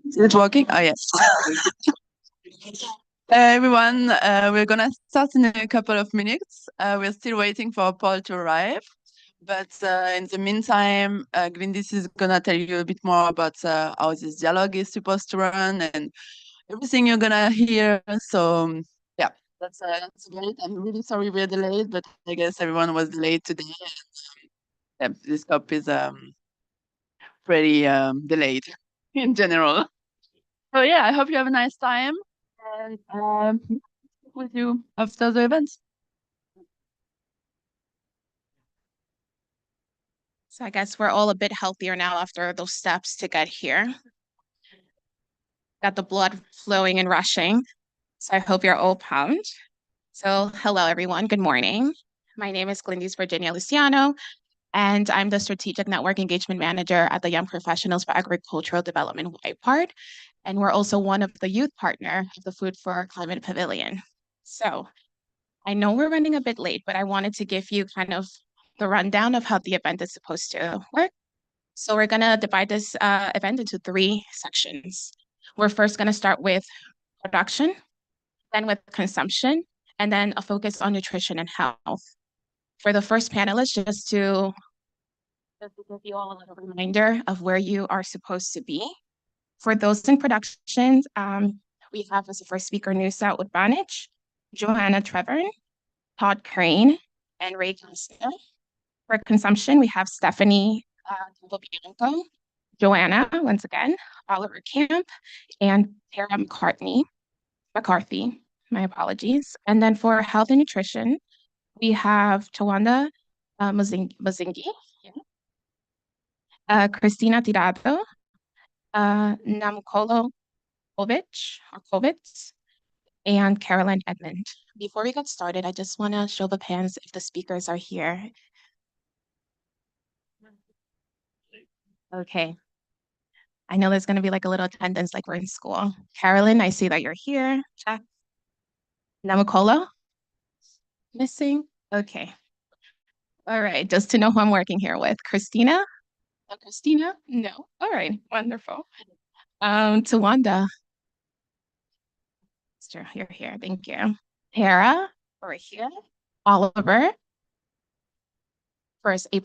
Is it working? Oh, yes. Everyone, we're gonna start in a couple of minutes. We're still waiting for Paul to arrive. But in the meantime, Glindis is gonna tell you a bit more about how this dialogue is supposed to run and everything you're gonna hear. So yeah, that's great. I'm really sorry we're delayed, but I guess everyone was delayed today. And, this COP is pretty delayed in general. So yeah, I hope you have a nice time and with you after the event. So I guess we're all a bit healthier now after those steps to get here. Got the blood flowing and rushing. So I hope you're all pumped. So hello, everyone. Good morning. My name is Glindis Virginia Luciano, and I'm the Strategic Network Engagement Manager at the Young Professionals for Agricultural Development YPARD. And we're also one of the youth partner of the Food for Climate Pavilion. So I know we're running a bit late, but I wanted to give you kind of the rundown of how the event is supposed to work. So we're going to divide this event into 3 sections. We're first going to start with production, then with consumption, and then a focus on nutrition and health. For the first panelist, just to give you all a little reminder of where you are supposed to be. For those in production, we have as the first speaker Nusa Udbanich, Johanna Trevern, Todd Crane, and Ray Kastner. For consumption, we have Stephanie Bianco, Joanna, once again, Oliver Camp, and Tara McCarthy, my apologies. And then for health and nutrition, we have Tawanda Mazingi, Christina Tirado, Namkolo Kovic, and Carolyn Edmond. Before we get started, I just want to show the hands if the speakers are here. Okay. I know there's going to be like a little attendance like we're in school. Carolyn, I see that you're here. Check. Namakolo? Missing? Okay. All right. Just to know who I'm working here with. Christina? Oh, Christina? No. All right. Wonderful. Tawanda. You're here. Thank you. Tara, over here. Oliver. First A+.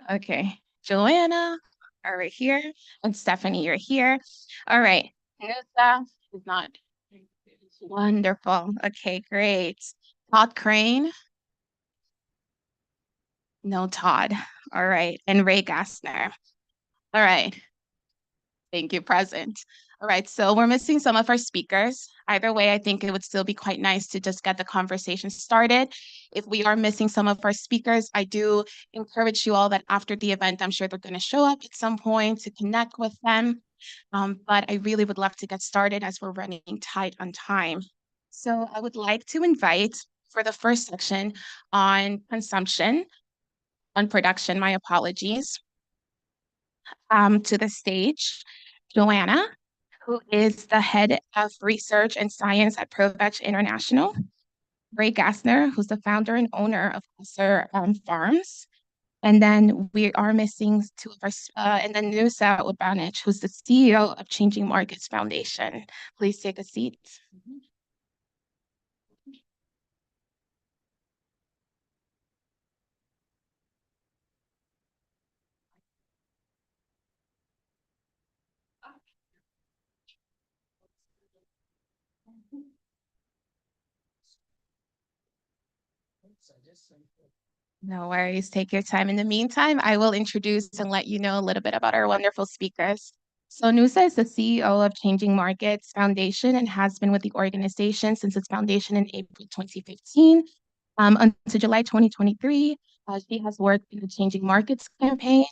Okay. Joanna, over here. And Stephanie, you're here. All right. Nusa is not. Wonderful. Okay, great. Todd Crane. No, Todd. All right. And Ray Gassner. All right. Thank you, present. All right, so we're missing some of our speakers. Either way, I think it would still be quite nice to just get the conversation started. If we are missing some of our speakers, I do encourage you all that after the event, I'm sure they're going to show up at some point to connect with them. But I really would love to get started as we're running tight on time. So I would like to invite for the first section on consumption, on production, my apologies, to the stage, Joanna, who is the head of research and science at ProVeg International, Ray Gassner, who's the founder and owner of Gassner Farms. And then we are missing 2 of our, and then Nusa Udbanich, who's the CEO of Changing Markets Foundation. Please take a seat. No worries. Take your time. In the meantime, I will introduce and let you know a little bit about our wonderful speakers. So Nusa is the CEO of Changing Markets Foundation and has been with the organization since its foundation in April 2015. Until July 2023, she has worked in the Changing Markets campaign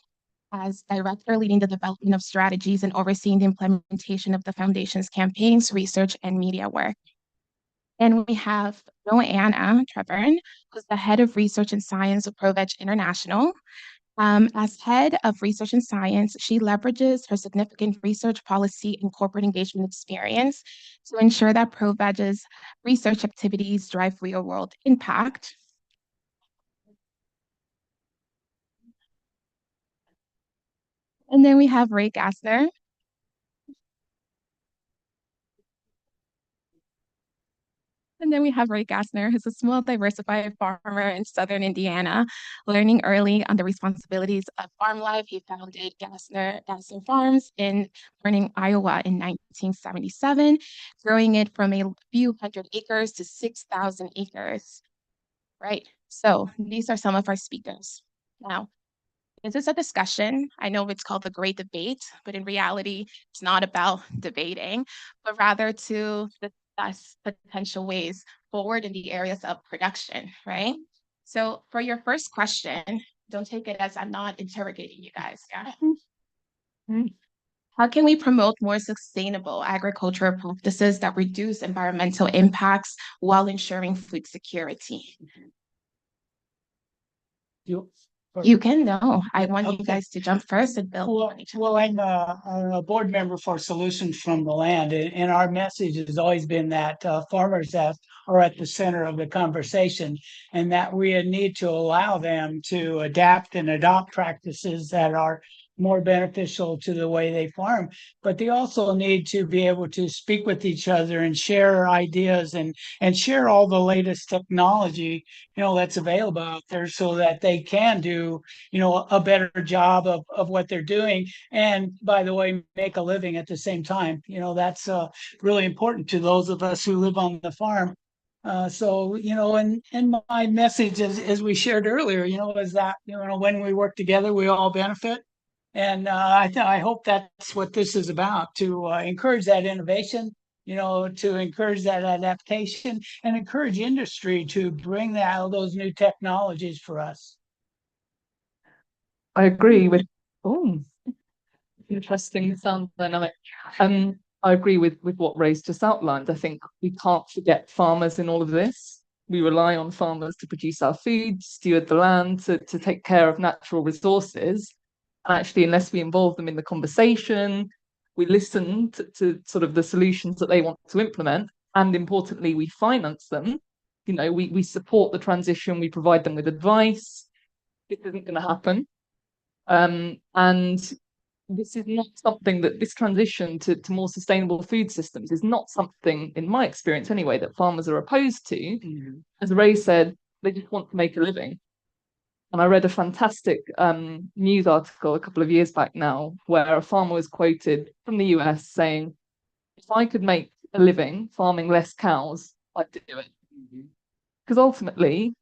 as director leading the development of strategies and overseeing the implementation of the foundation's campaigns, research, and media work. And we have Joanna Trevern, who's the head of research and science of ProVeg International. As head of research and science, she leverages her significant research policy and corporate engagement experience to ensure that ProVeg's research activities drive real-world impact. And then we have Ray Gassner, And then we have Ray Gassner, who's a small, diversified farmer in Southern Indiana. Learning early on the responsibilities of farm life, he founded Gassner Farms in Corning, Iowa in 1977, growing it from a few hundred acres to 6,000 acres. Right. So these are some of our speakers. Now, this is a discussion. I know it's called the Great Debate, but in reality, it's not about debating, but rather to discuss potential ways forward in the areas of production, right? So for your first question, don't take it as I'm not interrogating you guys, yeah? How can we promote more sustainable agricultural practices that reduce environmental impacts while ensuring food security? You can know. I want you guys to jump first and build. Well, I'm a board member for Solutions from the Land, and our message has always been that farmers are at the center of the conversation, and that we need to allow them to adapt and adopt practices that are more beneficial to the way they farm. But they also need to be able to speak with each other and share ideas and share all the latest technology, that's available out there, so that they can do a better job of what they're doing, and by the way, make a living at the same time. That's really important to those of us who live on the farm. So and my message, as we shared earlier, is that when we work together, we all benefit. And I hope that's what this is about, to encourage that innovation, to encourage that adaptation, and encourage industry to bring those new technologies for us. I agree with, interesting sound dynamic. I agree with what Ray's just outlined. I think we can't forget farmers in all of this. We rely on farmers to produce our food, steward the land, to take care of natural resources. And actually, unless we involve them in the conversation, we listen to sort of the solutions that they want to implement, and importantly, we finance them. We support the transition, we provide them with advice. This isn't going to happen. And this is not something this transition to more sustainable food systems is not something, in my experience anyway, that farmers are opposed to. Mm-hmm. As Ray said, they just want to make a living. And I read a fantastic news article a couple of years back now, where a farmer was quoted from the US saying, if I could make a living farming less cows, I'd do it. Because ultimately,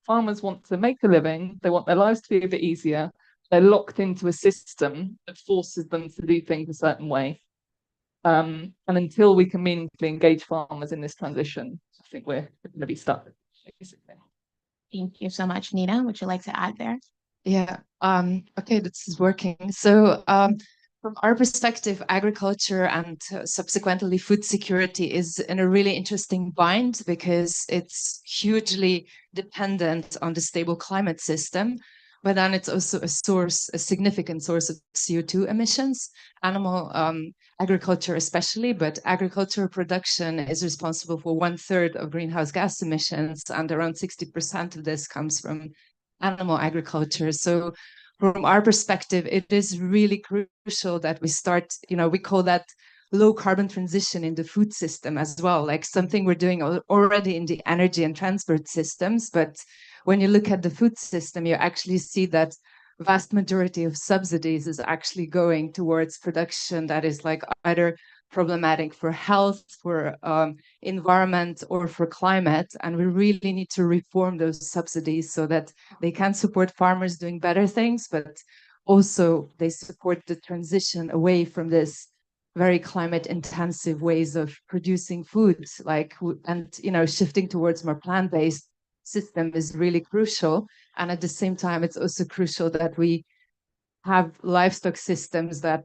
farmers want to make a living, they want their lives to be a bit easier, they're locked into a system that forces them to do things a certain way. And until we can meaningfully engage farmers in this transition, I think we're going to be stuck, basically. Thank you so much, Nina. Would you like to add there? Yeah. Okay, this is working. So from our perspective, agriculture and subsequently food security is in a really interesting bind, because it's hugely dependent on the stable climate system. But then it's also a significant source of CO2 emissions, animal agriculture especially, but agricultural production is responsible for 1/3 of greenhouse gas emissions, and around 60% of this comes from animal agriculture. So from our perspective, it is really crucial that we start, we call that low carbon transition in the food system as well, like something we're doing already in the energy and transport systems. But when you look at the food system, you actually see that vast majority of subsidies is actually going towards production that is like either problematic for health, for environment, or for climate. And we really need to reform those subsidies so that they can support farmers doing better things, but also they support the transition away from this very climate intensive ways of producing food, and shifting towards more plant-based system is really crucial. And at the same time, it's also crucial that we have livestock systems that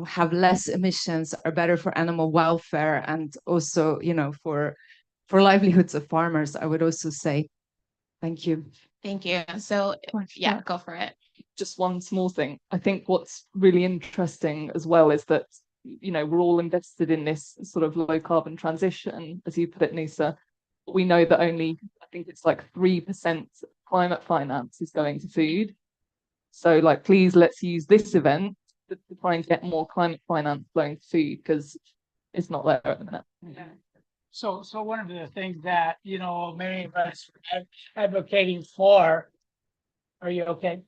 have less emissions, are better for animal welfare, and also for livelihoods of farmers, I would also say. Thank you. Thank you. So yeah, go for it. Just one small thing. I think what's really interesting as well is that we're all invested in this sort of low carbon transition, as you put it, Nisa. But we know that only, I think it's like 3% climate finance is going to food. So please, let's use this event to try and get more climate finance flowing to food, because it's not there at the minute. Yeah. So one of the things that, you know, many of us are advocating for, are you okay?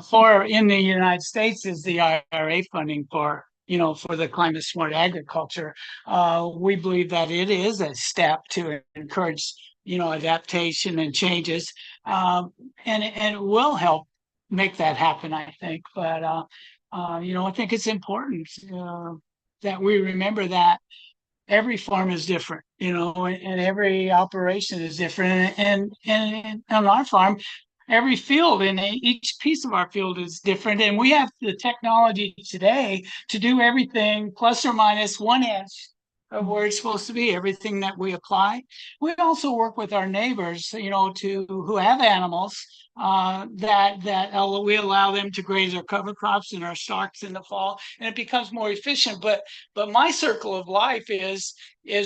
For in the United States is the IRA funding for, you know, for the climate smart agriculture. We believe that it is a step to encourage, you know, adaptation and changes. And it will help make that happen, I think. But, you know, I think it's important that we remember that every farm is different, you know, and every operation is different. And on our farm, every field and each piece of our field is different. And we have the technology today to do everything plus or minus 1 inch of where it's supposed to be, everything that we apply. We also work with our neighbors, you know, who have animals that we allow them to graze our cover crops and our stalks in the fall, and it becomes more efficient. But my circle of life is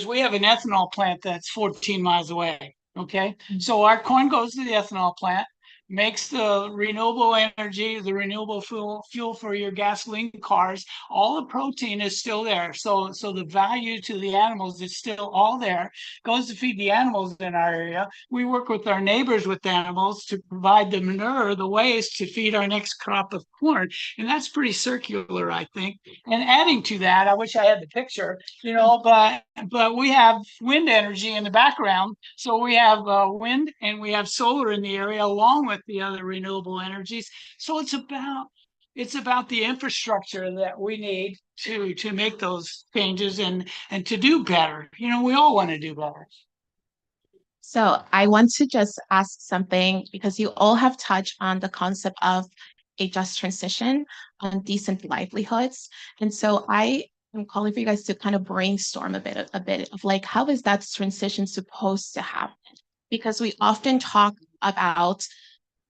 we have an ethanol plant that's 14 miles away. Okay, so our corn goes to the ethanol plant, makes the renewable energy, the renewable fuel for your gasoline cars. All the protein is still there. So the value to the animals is still all there. Goes to feed the animals in our area. We work with our neighbors with animals to provide the manure, the waste to feed our next crop of corn. And that's pretty circular, I think. And adding to that, I wish I had the picture, you know, but we have wind energy in the background. So we have wind and we have solar in the area along with the other renewable energies. So it's about the infrastructure that we need to make those changes and to do better. You know, we all want to do better. So I want to just ask something because you all have touched on the concept of a just transition on decent livelihoods. And so I am calling for you guys to kind of brainstorm a bit of like, how is that transition supposed to happen? Because we often talk about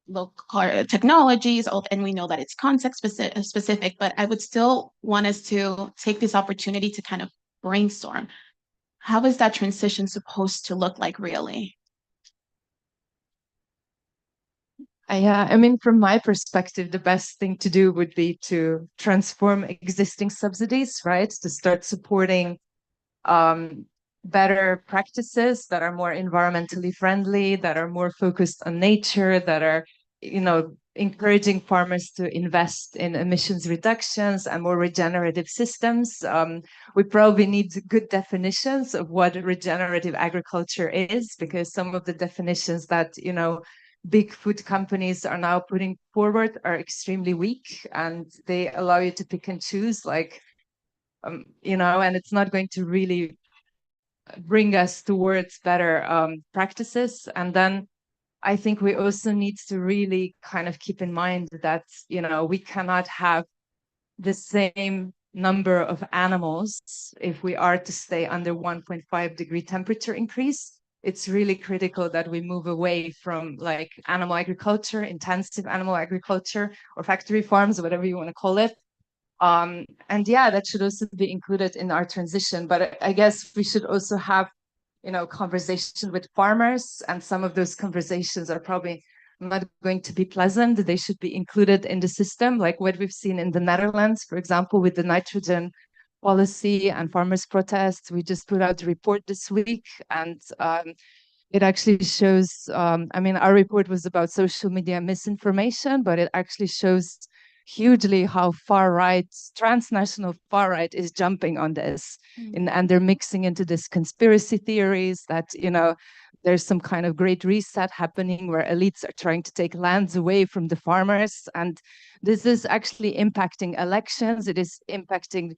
local technologies, and we know that it's context specific, but I would still want us to take this opportunity to kind of brainstorm. How is that transition supposed to look like really? Yeah, I mean, from my perspective, the best thing to do would be to transform existing subsidies, right? To start supporting better practices that are more environmentally friendly, that are more focused on nature, that are, you know, encouraging farmers to invest in emissions reductions and more regenerative systems. We probably need good definitions of what regenerative agriculture is, because some of the definitions that, you know, big food companies are now putting forward are extremely weak, and they allow you to pick and choose, like, you know, and it's not going to really bring us towards better practices. And then I think we also need to really kind of keep in mind that, you know, we cannot have the same number of animals if we are to stay under 1.5 degree temperature increase. It's really critical that we move away from like animal agriculture, intensive animal agriculture, or factory farms, or whatever you want to call it. And yeah, that should also be included in our transition. But I guess we should also have, you know, conversation with farmers, and some of those conversations are probably not going to be pleasant. They should be included in the system, like what we've seen in the Netherlands, for example, with the nitrogen policy and farmers' protests. We just put out a report this week, and it actually shows, I mean, our report was about social media misinformation, but it actually shows hugely how far right, transnational far right, is jumping on this. And they're mixing into this conspiracy theories that, you know, there's some kind of great reset happening where elites are trying to take lands away from the farmers. And this is actually impacting elections. It is impacting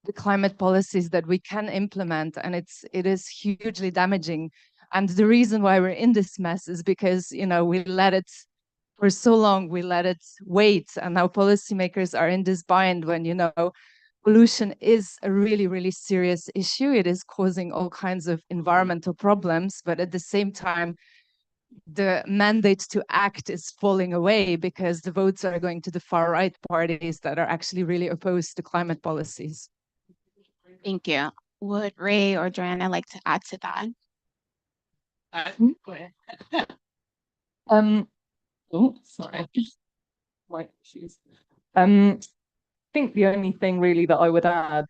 the climate policies that we can implement, and it is hugely damaging. And the reason why we're in this mess is because, you know, we let it for so long, we let it wait, and now policymakers are in this bind when, you know, pollution is a really, really serious issue. It is causing all kinds of environmental problems, but at the same time, the mandate to act is falling away because the votes are going to the far right parties that are actually really opposed to climate policies. Thank you. Would Ray or Joanna like to add to that? Go ahead. Oh, sorry. My issues. I think the only thing really that I would add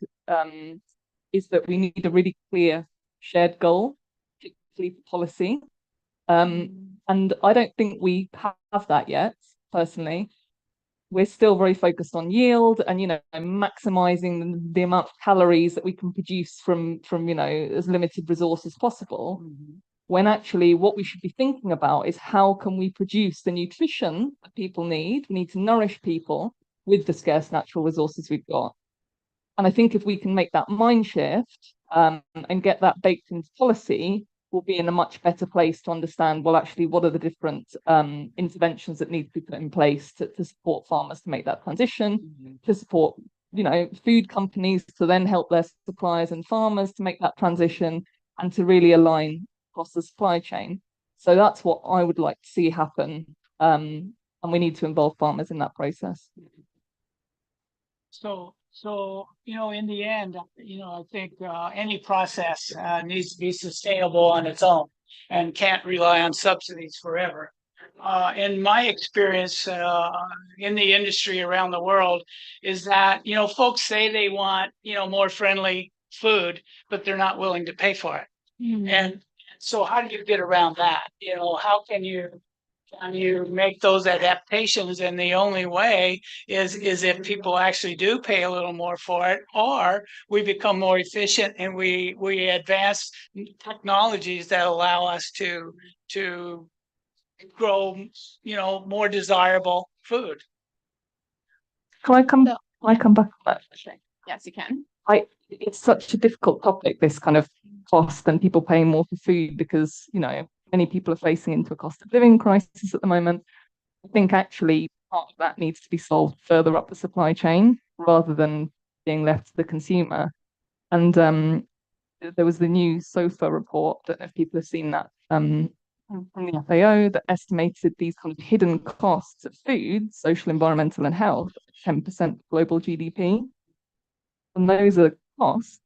is that we need a really clear shared goal, particularly for policy. And I don't think we have that yet, personally. We're still very focused on yield and, maximizing the amount of calories that we can produce from as limited resource as possible. When actually what we should be thinking about is how can we produce the nutrition that people need? We need to nourish people with the scarce natural resources we've got. And I think if we can make that mind shift and get that baked into policy, we'll be in a much better place to understand, well, actually, what are the different interventions that need to be put in place to support farmers to make that transition, to support, food companies to then help their suppliers and farmers to make that transition and to really align across the supply chain. So that's what I would like to see happen. And we need to involve farmers in that process. So, in the end, I think any process needs to be sustainable on its own and can't rely on subsidies forever. In my experience in the industry around the world is that, folks say they want, more friendly food, but they're not willing to pay for it. And so how do you get around that? How can you make those adaptations? And the only way is if people actually do pay a little more for it, or we become more efficient and we advance technologies that allow us to grow, more desirable food. Can I come back on that? Yes, you can. It's such a difficult topic, this kind of cost and people paying more for food because, many people are facing into a cost of living crisis at the moment. I think actually part of that needs to be solved further up the supply chain rather than being left to the consumer. And there was the new SOFA report, I don't know if people have seen that, from the FAO that estimated these kind of hidden costs of food, social, environmental and health, 10% of global GDP. And those are costs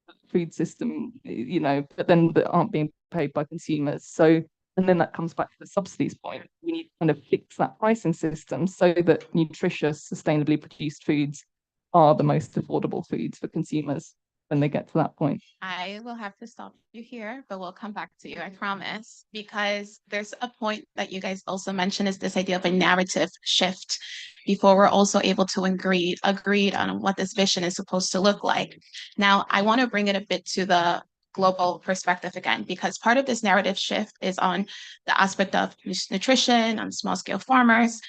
of the food system, but then that aren't being paid by consumers. So, and then that comes back to the subsidies point. We need to kind of fix that pricing system so that nutritious, sustainably produced foods are the most affordable foods for consumers when they get to that point. I will have to stop you here, but we'll come back to you, I promise, because there's a point that you guys also mentioned is this idea of a narrative shift before we're also able to agreed on what this vision is supposed to look like. Now, I want to bring it a bit to the global perspective again, because part of this narrative shift is on the aspect of nutrition, on small scale farmers,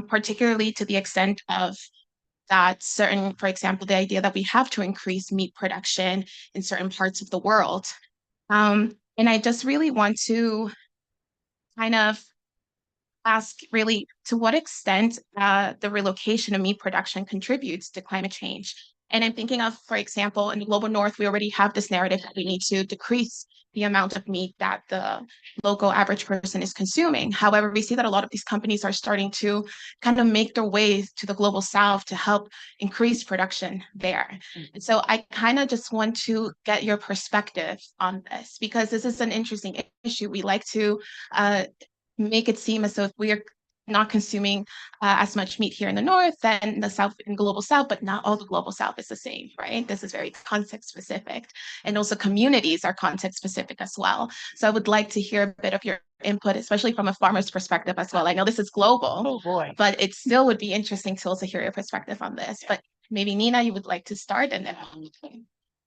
particularly to the extent of that certain, for example, the idea that we have to increase meat production in certain parts of the world. And I just really want to kind of ask really to what extent the relocation of meat production contributes to climate change. And I'm thinking of, for example, in the global north, we already have this narrative that we need to decrease the amount of meat that the local average person is consuming. However, we see that a lot of these companies are starting to kind of make their way to the global south to help increase production there. And so I kind of just want to get your perspective on this, because this is an interesting issue. We like to make it seem as though if we are not consuming as much meat here in the north than the south in global south, but not all the global south is the same, right? This is very context specific, and also communities are context specific as well. So I would like to hear a bit of your input, especially from a farmer's perspective as well. I know this is global, but it still would be interesting to also hear your perspective on this. But maybe Nina, you would like to start, and then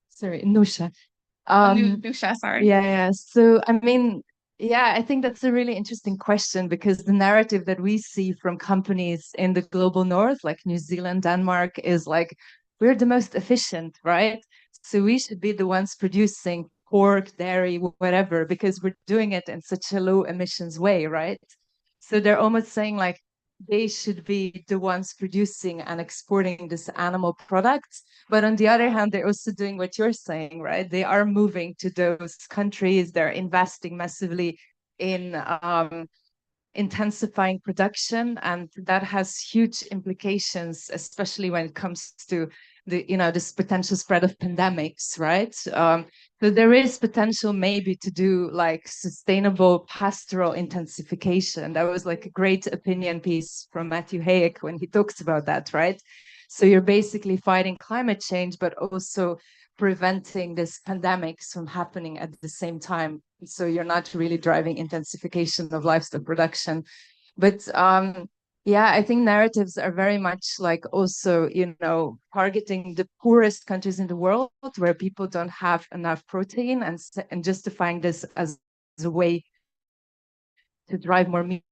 Sorry, Nusha. Nusha, sorry. Yeah. So I mean, yeah, I think that's a really interesting question, because the narrative that we see from companies in the global north, like New Zealand, Denmark, is like, we're the most efficient, right? So we should be the ones producing pork, dairy, whatever, because we're doing it in such a low emissions way, right? So they're almost saying like, they should be the ones producing and exporting this animal products. But on the other hand, they're also doing what you're saying, right? They are moving to those countries. They're investing massively in intensifying production, and that has huge implications, especially when it comes to the this potential spread of pandemics, right? So there is potential maybe to do like sustainable pastoral intensification. That was like a great opinion piece from Matthew Hayek when he talks about that, right? So you're basically fighting climate change, but also preventing this pandemics from happening at the same time. So you're not really driving intensification of livestock production. But yeah, I think narratives are very much like also, targeting the poorest countries in the world where people don't have enough protein and justifying this as a way to drive more meat.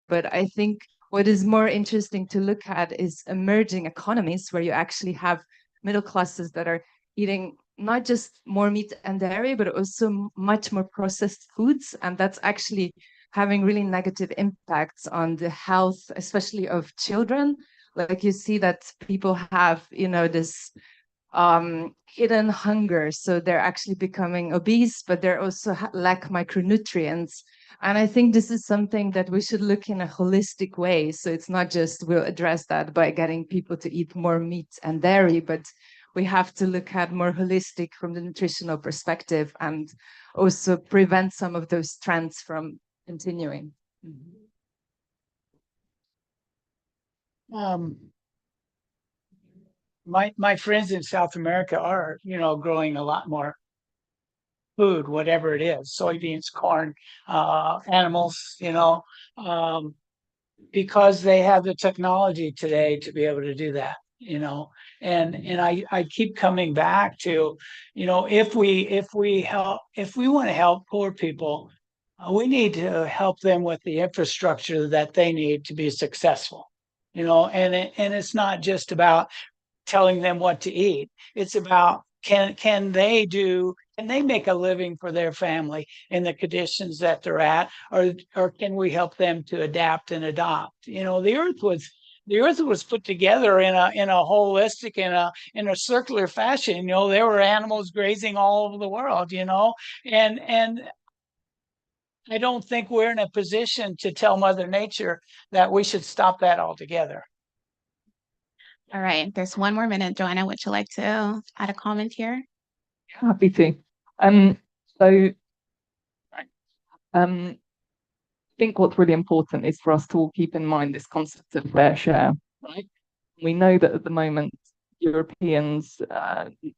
But I think what is more interesting to look at is emerging economies where you actually have middle classes that are eating not just more meat and dairy, but also much more processed foods. And that's actually having really negative impacts on the health, especially of children. Like you see that people have, this hidden hunger. So they're actually becoming obese, but they also lack micronutrients. And I think this is something that we should look in a holistic way. So it's not just we'll address that by getting people to eat more meat and dairy, but we have to look at more holistic from the nutritional perspective and also prevent some of those trends from continuing. My friends in South America are, growing a lot more food, whatever it is, soybeans, corn, animals, because they have the technology today to be able to do that, and I keep coming back to, if we want to help poor people, we need to help them with the infrastructure that they need to be successful, and it's not just about telling them what to eat. It's about can they make a living for their family in the conditions that they're at, or can we help them to adapt and adopt? The earth was put together in a holistic, in a circular fashion. There were animals grazing all over the world, and I don't think we're in a position to tell Mother Nature that we should stop that altogether. All right, there's one more minute. Joanna, would you like to add a comment here? Happy to. I think what's really important is for us to all keep in mind this concept of fair share, right? We know that at the moment, Europeans,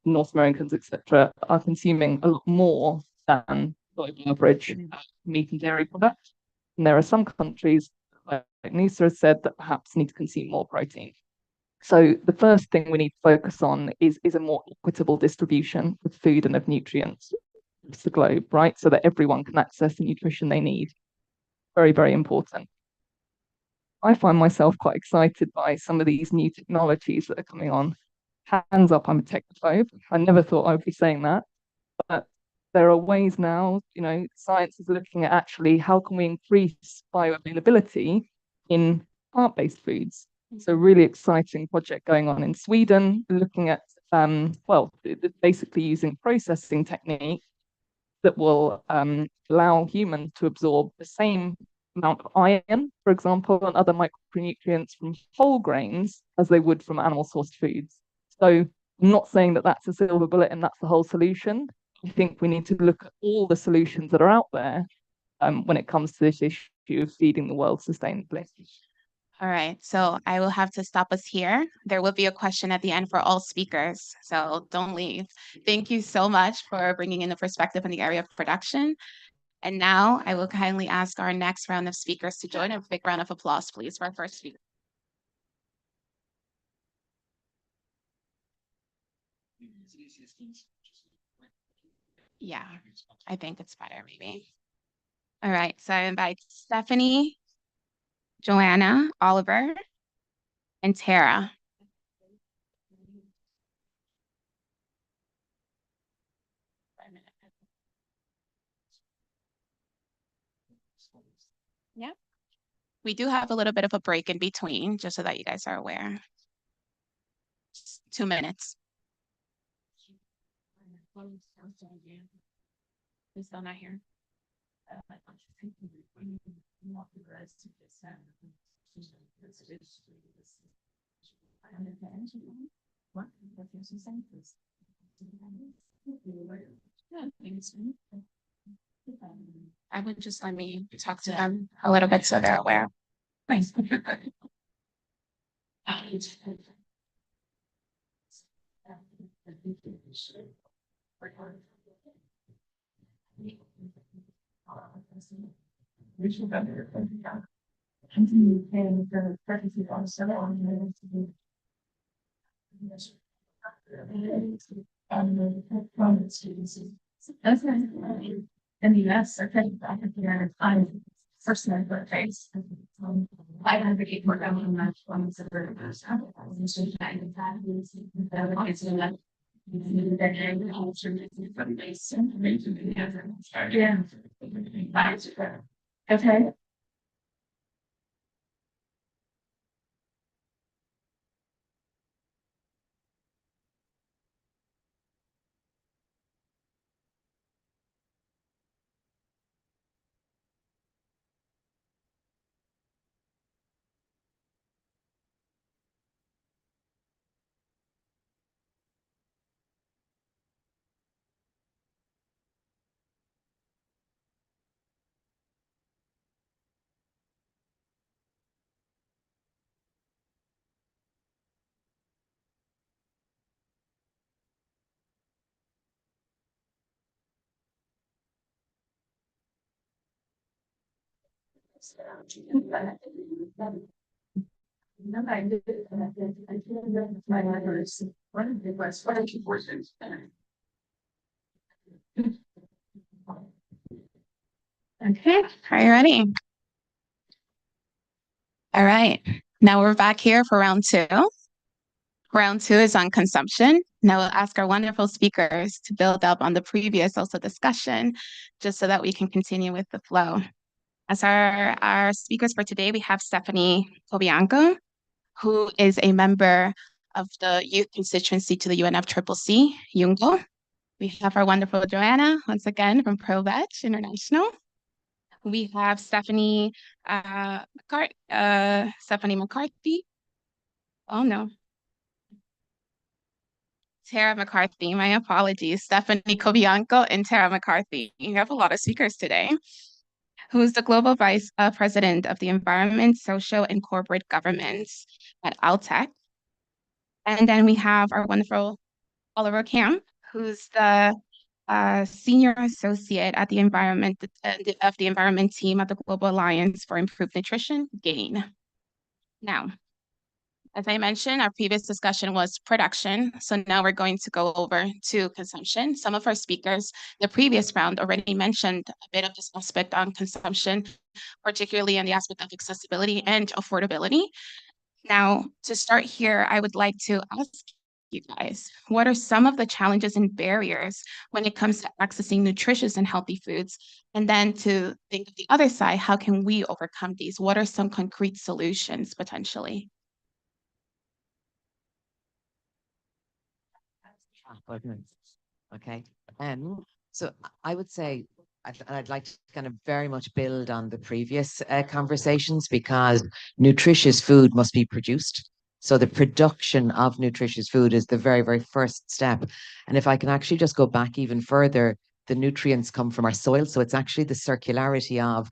North Americans, etc., are consuming a lot more than the average meat and dairy products. And there are some countries, like Nisa has said, that perhaps need to consume more protein. So the first thing we need to focus on is a more equitable distribution of food and of nutrients across the globe, right? So that everyone can access the nutrition they need. Very, very important. I find myself quite excited by some of these new technologies that are coming on. Hands up, I'm a technophobe. I never thought I would be saying that. But there are ways now, science is looking at actually how can we increase bioavailability in plant-based foods. So really exciting project going on in Sweden, looking at, basically using processing technique that will allow humans to absorb the same amount of iron, for example, and other micronutrients from whole grains as they would from animal-sourced foods. So I'm not saying that that's a silver bullet and that's the whole solution. I think we need to look at all the solutions that are out there when it comes to this issue of feeding the world sustainably. All right, so I will have to stop us here. There will be a question at the end for all speakers, so don't leave. Thank you so much for bringing in the perspective in the area of production. And now I will kindly ask our next round of speakers to join. A big round of applause, please, for our first speaker. Yeah, I think it's better, maybe. All right, so I invite Stephanie, Joanna, Oliver, and Tara. Yeah, we do have a little bit of a break in between, just so that you guys are aware. 2 minutes. Who's still not here? I would just let me talk to them a little bit so they're aware. Thanks. In the US, I think back at the end, I'm personal birthdays. I advocate for government match on the suburban. Yeah. Okay. Okay, are you ready? All right, now we're back here for round two. Round two is on consumption. Now we'll ask our wonderful speakers to build up on the previous also discussion, just so that we can continue with the flow. As our speakers for today, we have Stephanie Cobianco, who is a member of the youth constituency to the UNFCCC, YUNGO. We have our wonderful Joanna, once again, from ProVeg International. We have Stephanie McCarthy. Oh no. Tara McCarthy, my apologies. Stephanie Cobianco and Tara McCarthy. You have a lot of speakers today. Who's the Global Vice President of the Environment, Social, and Corporate Governance at Altec. And then we have our wonderful Oliver Camp, who's the Senior Associate at the Environment team at the Global Alliance for Improved Nutrition, GAIN. Now, as I mentioned, our previous discussion was production. So now we're going to go over to consumption. Some of our speakers, the previous round, already mentioned a bit of this aspect on consumption, particularly in the aspect of accessibility and affordability. Now, to start here, I would like to ask you guys, what are some of the challenges and barriers when it comes to accessing nutritious and healthy foods? And then to think of the other side, how can we overcome these? What are some concrete solutions potentially? Okay. So I would say, I'd like to kind of very much build on the previous conversations, because nutritious food must be produced. So the production of nutritious food is the very, very first step. And if I can actually just go back even further, the nutrients come from our soil. So it's actually the circularity of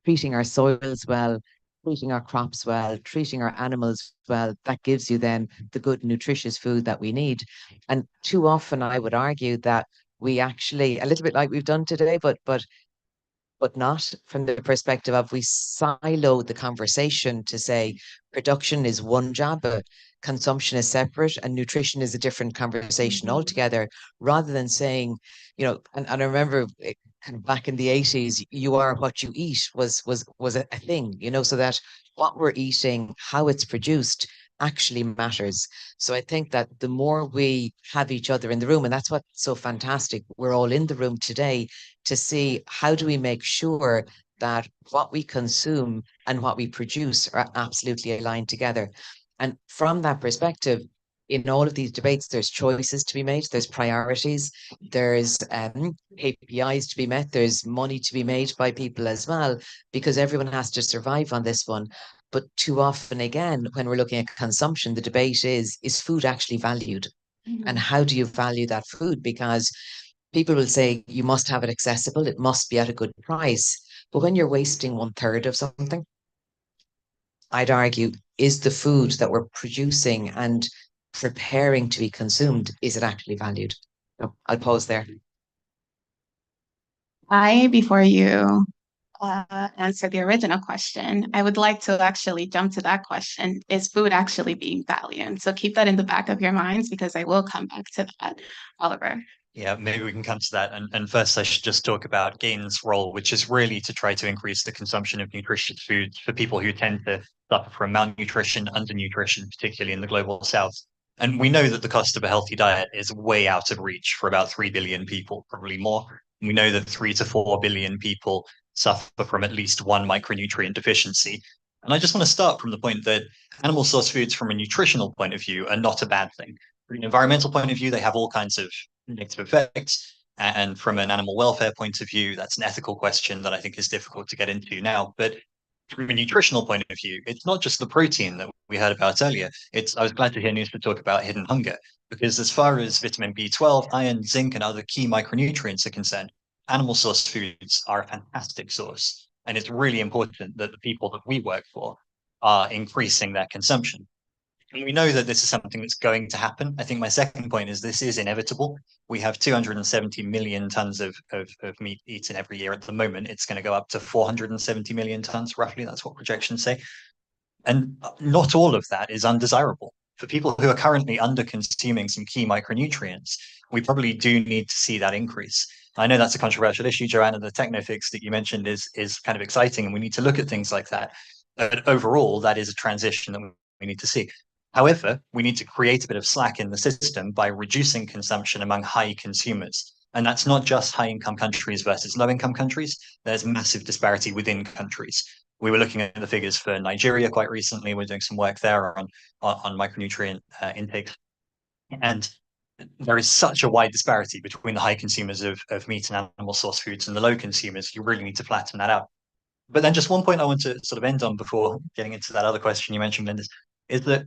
treating our soils well, treating our crops well, treating our animals well, that gives you then the good nutritious food that we need. And too often I would argue that we actually, a little bit like we've done today, but not from the perspective of, we silo the conversation to say production is one job, but consumption is separate, and nutrition is a different conversation altogether, rather than saying, you know, and I remember kind of back in the 80s, you are what you eat was a thing, you know, so that what we're eating, how it's produced, actually matters. So I think that the more we have each other in the room, and that's what's so fantastic, we're all in the room today to see how do we make sure that what we consume and what we produce are absolutely aligned together. And from that perspective, in all of these debates, there's choices to be made, there's priorities, there's KPIs to be met, there's money to be made by people as well, because everyone has to survive on this one. But too often, again, when we're looking at consumption, the debate is food actually valued? And how do you value that food? Because people will say you must have it accessible, it must be at a good price. But when you're wasting 1/3 of something, I'd argue, is the food that we're producing and preparing to be consumed, is it actually valued? So I'll pause there. Before you answer the original question, I would like to actually jump to that question. Is food actually being valued? So keep that in the back of your minds, because I will come back to that, Oliver. Yeah, maybe we can come to that. And first, I should just talk about GAIN's role, which is really to try to increase the consumption of nutritious foods for people who tend to suffer from malnutrition, undernutrition, particularly in the global south. And we know that the cost of a healthy diet is way out of reach for about 3 billion people, probably more. And we know that 3 to 4 billion people suffer from at least one micronutrient deficiency. And I just want to start from the point that animal source foods, from a nutritional point of view, are not a bad thing. From an environmental point of view, they have all kinds of negative effects. And from an animal welfare point of view, that's an ethical question that I think is difficult to get into now. But from a nutritional point of view, it's not just the protein that we heard about earlier. I was glad to hear Nusra talk about hidden hunger, because as far as vitamin B12, iron, zinc, and other key micronutrients are concerned, animal source foods are a fantastic source. And it's really important that the people that we work for are increasing their consumption. And we know that this is something that's going to happen. I think my second point is this is inevitable. We have 270 million tons of meat eaten every year at the moment. It's going to go up to 470 million tons, roughly. That's what projections say. And not all of that is undesirable. For people who are currently under consuming some key micronutrients, we probably do need to see that increase. I know that's a controversial issue, Joanna. The technofix that you mentioned is kind of exciting, and we need to look at things like that. But overall, that is a transition that we need to see. However, we need to create a bit of slack in the system by reducing consumption among high consumers. And that's not just high income countries versus low income countries. There's massive disparity within countries. We were looking at the figures for Nigeria quite recently. We're doing some work there on micronutrient intake. And there is such a wide disparity between the high consumers of meat and animal source foods and the low consumers. You really need to flatten that out. But then just one point I want to sort of end on before getting into that other question you mentioned, Linda, is that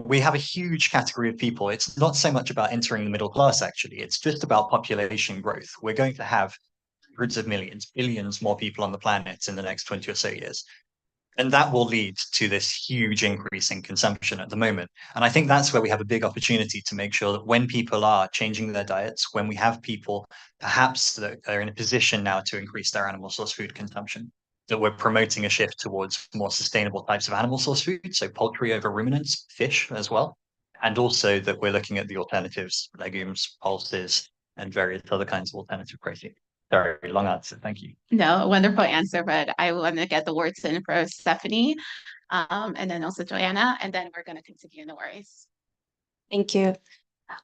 we have a huge category of people. It's not so much about entering the middle class, actually. It's just about population growth. We're going to have hundreds of millions, billions more people on the planet in the next 20 or so years. And that will lead to this huge increase in consumption at the moment. And I think that's where we have a big opportunity to make sure that when people are changing their diets, when we have people perhaps that are in a position now to increase their animal source food consumption, that we're promoting a shift towards more sustainable types of animal source food, so poultry over ruminants, fish as well, and also that we're looking at the alternatives, legumes, pulses, and various other kinds of alternative protein. Sorry, long answer. Thank you. No, wonderful answer, but I want to get the words in for Stephanie, and then also Joanna, and then we're going to continue. No worries. Thank you.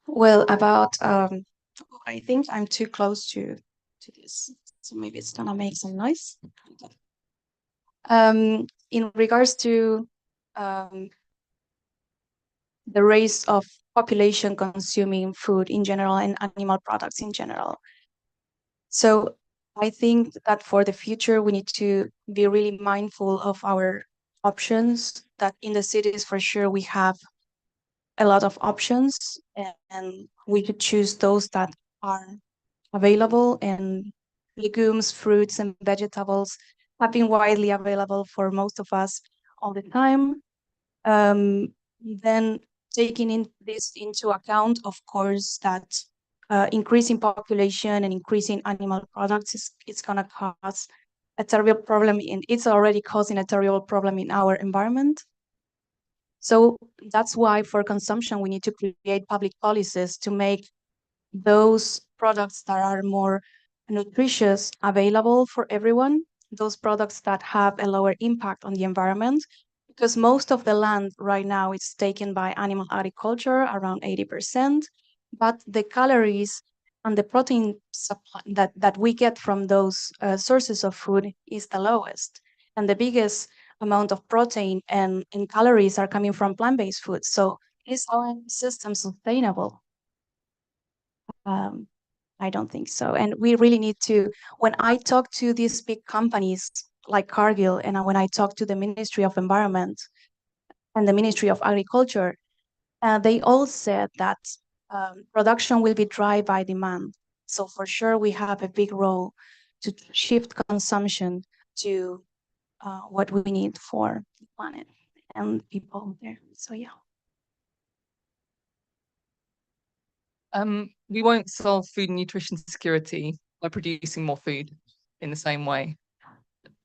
Well, about I think I'm too close to this, so maybe it's gonna make some noise. In regards to the race of population consuming food in general and animal products in general. So I think that for the future, we need to be really mindful of our options, that in the cities, for sure, we have a lot of options, and we could choose those that are available, and legumes, fruits, and vegetables have been widely available for most of us all the time. Then taking this into account, of course, that increasing population and increasing animal products is going to cause a terrible problem, and it's already causing a terrible problem in our environment. So that's why for consumption, we need to create public policies to make those products that are more nutritious available for everyone, those products that have a lower impact on the environment, because most of the land right now is taken by animal agriculture, around 80%, but the calories and the protein supply that we get from those sources of food is the lowest. And the biggest amount of protein and calories are coming from plant-based foods. So is our system sustainable? I don't think so. And we really need to, when I talk to these big companies like Cargill, and when I talk to the Ministry of Environment and the Ministry of Agriculture, they all said that production will be driven by demand. So for sure, we have a big role to shift consumption to what we need for the planet and people there. So yeah. We won't solve food and nutrition security by producing more food in the same way.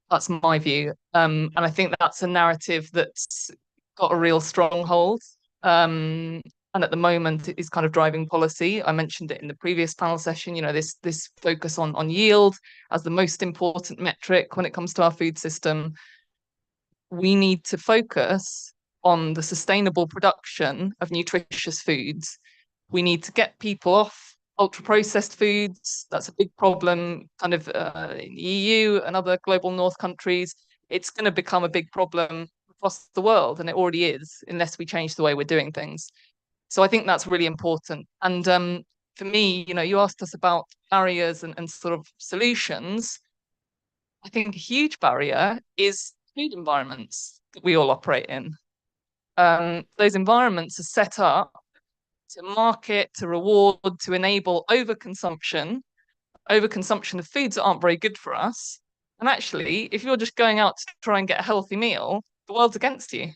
That's my view. And I think that's a narrative that's got a real stronghold. And at the moment it is kind of driving policy. I mentioned it in the previous panel session, this focus on yield as the most important metric when it comes to our food system. We need to focus on the sustainable production of nutritious foods. We need to get people off ultra-processed foods. That's a big problem kind of in the EU and other global north countries. It's going to become a big problem across the world, and it already is, unless we change the way we're doing things. So I think that's really important. And for me, you asked us about barriers and sort of solutions. I think a huge barrier is food environments that we all operate in. Those environments are set up to market, to reward, to enable overconsumption of foods that aren't very good for us. And actually, if you're just going out to try and get a healthy meal, the world's against you.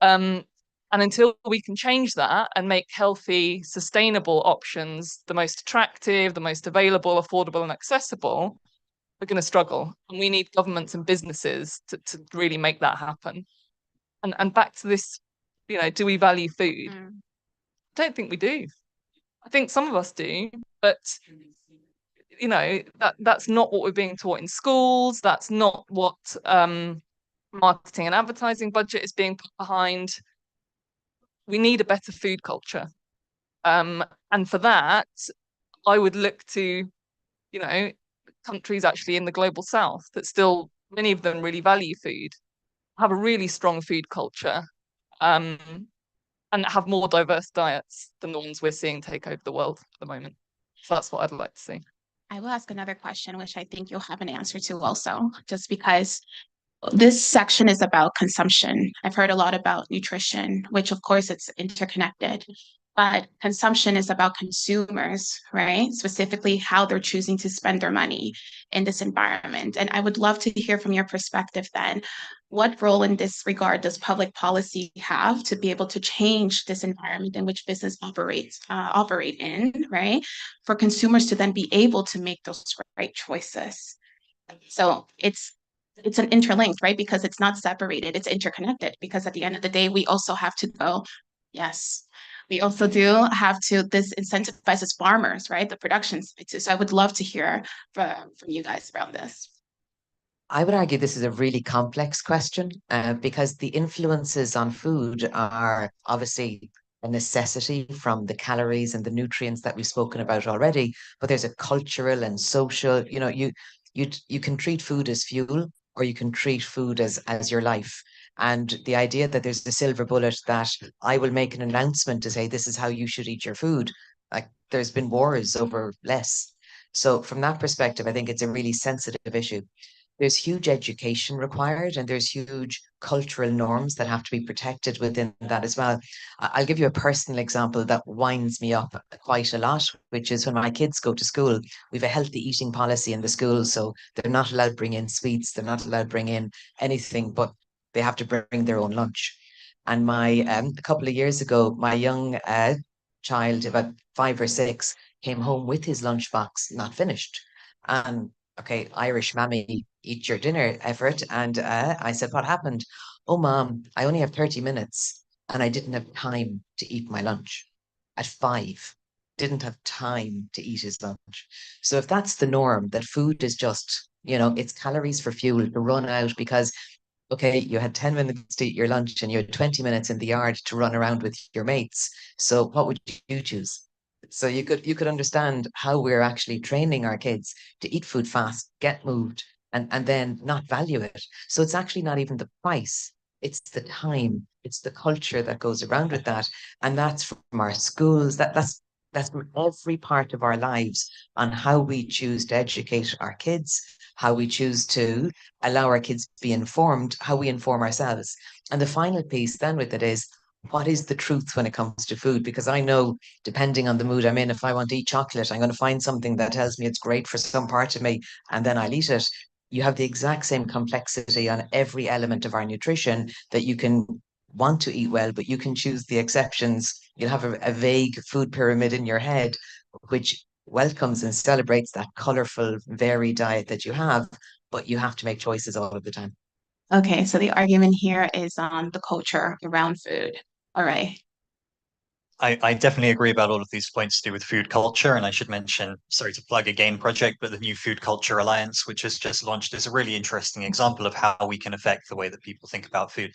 And until we can change that and make healthy, sustainable options the most attractive, the most available, affordable, and accessible, we're going to struggle. And we need governments and businesses to really make that happen. And back to this, do we value food? I don't think we do. I think some of us do, but that's not what we're being taught in schools. That's not what marketing and advertising budget is being put behind. We need a better food culture. And for that, I would look to, countries actually in the global south that still, many of them really value food, have a really strong food culture, and have more diverse diets than the ones we're seeing take over the world at the moment. So that's what I'd like to see. I will ask another question, which I think you'll have an answer to also, just because this section is about consumption. I've heard a lot about nutrition, which of course it's interconnected, but consumption is about consumers, right? Specifically how they're choosing to spend their money in this environment. And I would love to hear from your perspective then, what role in this regard does public policy have to be able to change this environment in which business operate in, right? For consumers to then be able to make those right choices. So it's an interlinked, right? Because it's not separated, it's interconnected, because at the end of the day, we also have to go, yes, we also do have to, this incentivizes farmers, right? The production side. So I would love to hear from you guys around this. I would argue this is a really complex question because the influences on food are obviously a necessity from the calories and the nutrients that we've spoken about already, but there's a cultural and social, you can treat food as fuel, or you can treat food as your life. And the idea that there's a silver bullet that I will make an announcement to say, this is how you should eat your food. Like, there's been wars over less. So from that perspective, I think it's a really sensitive issue. There's huge education required, and there's huge cultural norms that have to be protected within that as well. I'll give you a personal example that winds me up quite a lot, which is when my kids go to school, we have a healthy eating policy in the school. So they're not allowed to bring in sweets. They're not allowed to bring in anything, but they have to bring their own lunch. And a couple of years ago, my young child, about 5 or 6, came home with his lunchbox not finished. And okay, Irish mammy, eat your dinner effort. And I said, what happened? Oh, Mom, I only have 30 minutes and I didn't have time to eat my lunch. At 5, didn't have time to eat his lunch. So if that's the norm, that food is just, it's calories for fuel to run out because, okay, you had 10 minutes to eat your lunch and you had 20 minutes in the yard to run around with your mates. So what would you choose? So you could understand how we're actually training our kids to eat food fast, get moved, and then not value it. So it's actually not even the price, it's the time, it's the culture that goes around with that. And that's from our schools, that's from every part of our lives on how we choose to educate our kids, how we choose to allow our kids to be informed, how we inform ourselves. And the final piece then with it is, what is the truth when it comes to food? Because I know, depending on the mood I'm in, if I want to eat chocolate, I'm going to find something that tells me it's great for some part of me, and then I'll eat it. You have the exact same complexity on every element of our nutrition, that you can want to eat well, but you can choose the exceptions You'll have a vague food pyramid in your head, which welcomes and celebrates that colorful, varied diet that you have, but you have to make choices all of the time. Okay, so the argument here is on the culture around food. All right. I definitely agree about all of these points to do with food culture. And I should mention, sorry to plug a GAIN project, but the new Food Culture Alliance, which has just launched, is a really interesting example of how we can affect the way that people think about food.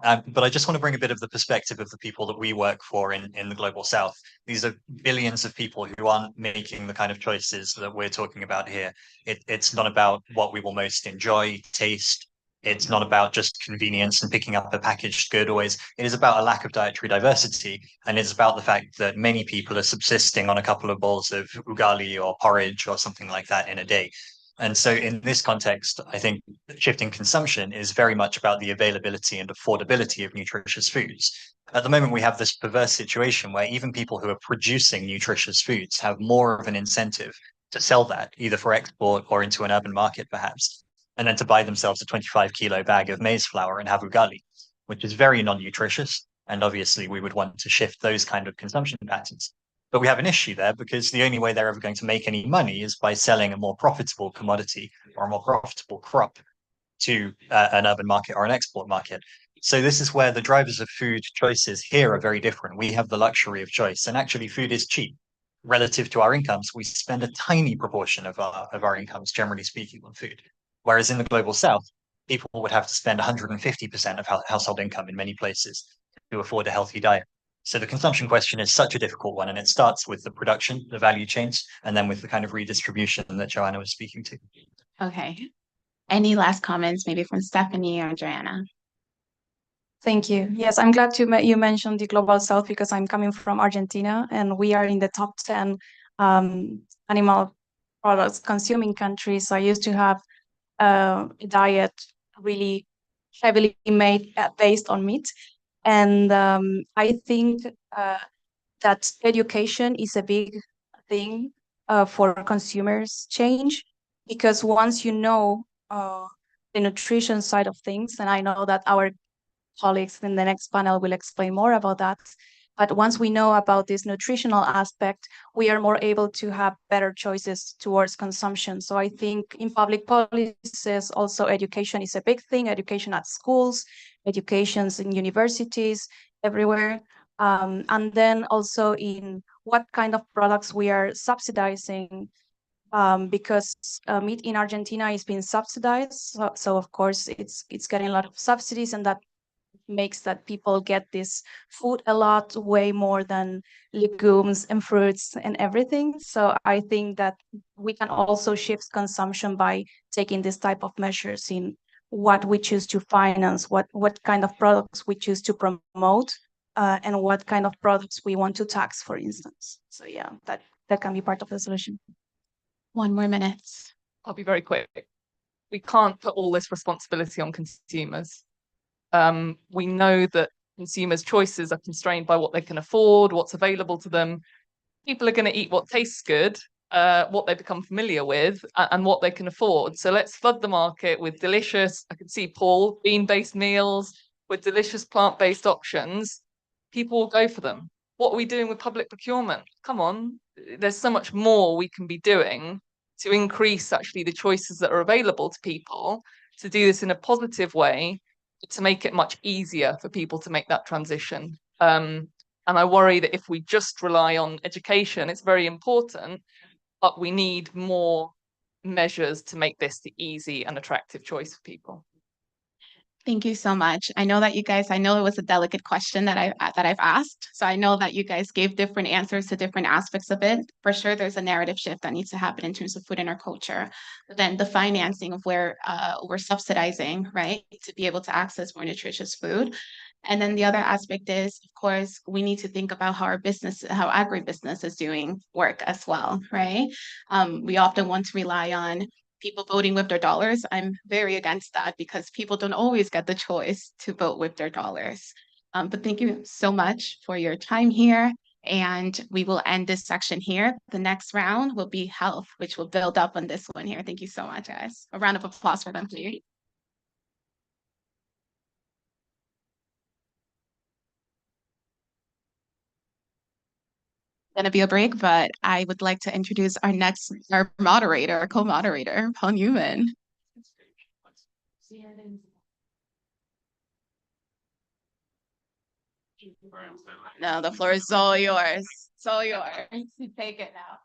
But I just want to bring a bit of the perspective of the people that we work for in the Global South. These are billions of people who aren't making the kind of choices that we're talking about here. It's not about what we will most enjoy, taste. It's not about just convenience and picking up a packaged good always. It is about a lack of dietary diversity. And it's about the fact that many people are subsisting on a couple of bowls of ugali or porridge or something like that in a day. And so in this context, I think shifting consumption is very much about the availability and affordability of nutritious foods. At the moment, we have this perverse situation where even people who are producing nutritious foods have more of an incentive to sell that, either for export or into an urban market, perhaps, and then to buy themselves a 25-kilo bag of maize flour and have ugali, which is very non-nutritious. And obviously, we would want to shift those kind of consumption patterns. But we have an issue there because the only way they're ever going to make any money is by selling a more profitable commodity or a more profitable crop to an urban market or an export market. So this is where the drivers of food choices here are very different. We have the luxury of choice, and actually food is cheap relative to our incomes. We spend a tiny proportion of our incomes, generally speaking, on food. Whereas in the global south, people would have to spend 150% of household income in many places to afford a healthy diet. So the consumption question is such a difficult one, and it starts with the production, the value chains, and then with the kind of redistribution that Joanna was speaking to. Okay. Any last comments, maybe from Stephanie or Joanna? Thank you. Yes, I'm glad you mentioned the Global South because I'm coming from Argentina and we are in the top 10 animal products consuming countries. So I used to have a diet really heavily made based on meat. And I think that education is a big thing for consumers change because once you know the nutrition side of things, and I know that our colleagues in the next panel will explain more about that. But once we know about this nutritional aspect, we are more able to have better choices towards consumption. So I think in public policies, also education is a big thing, education at schools, educations in universities, everywhere. And then also in what kind of products we are subsidizing because meat in Argentina is being subsidized. So of course it's getting a lot of subsidies and that makes that people get this food a lot way more than legumes and fruits and everything. So I think that we can also shift consumption by taking this type of measures in what we choose to finance, what kind of products we choose to promote, and what kind of products we want to tax, for instance. So yeah, that can be part of the solution. 1 more minute. I'll be very quick. We can't put all this responsibility on consumers. We know that consumers' choices are constrained by what they can afford, what's available to them. People are going to eat what tastes good, what they become familiar with, and what they can afford. So let's flood the market with delicious, I can see Paul, bean-based meals, with delicious plant-based options. People will go for them. What are we doing with public procurement? Come on, there's so much more we can be doing to increase actually the choices that are available to people, to do this in a positive way, to make it much easier for people to make that transition. And I worry that if we just rely on education, it's very important, but we need more measures to make this the easy and attractive choice for people. Thank you so much. I know that you guys, I know it was a delicate question that I've asked. So I know that you guys gave different answers to different aspects of it. For sure, there's a narrative shift that needs to happen in terms of food in our culture. But then the financing of where we're subsidizing, right, to be able to access more nutritious food. And then the other aspect is, of course, we need to think about how our business, how agribusiness is doing work as well, right? We often want to rely on people voting with their dollars. I'm very against that because people don't always get the choice to vote with their dollars. But thank you so much for your time here. And we will end this section here. The next round will be health, which will build up on this one here. Thank you so much, guys. A round of applause for them, please. Gonna be a break, but I would like to introduce our moderator, co-moderator, Paul Newman. No, the floor is all yours. It's all yours. Take it now.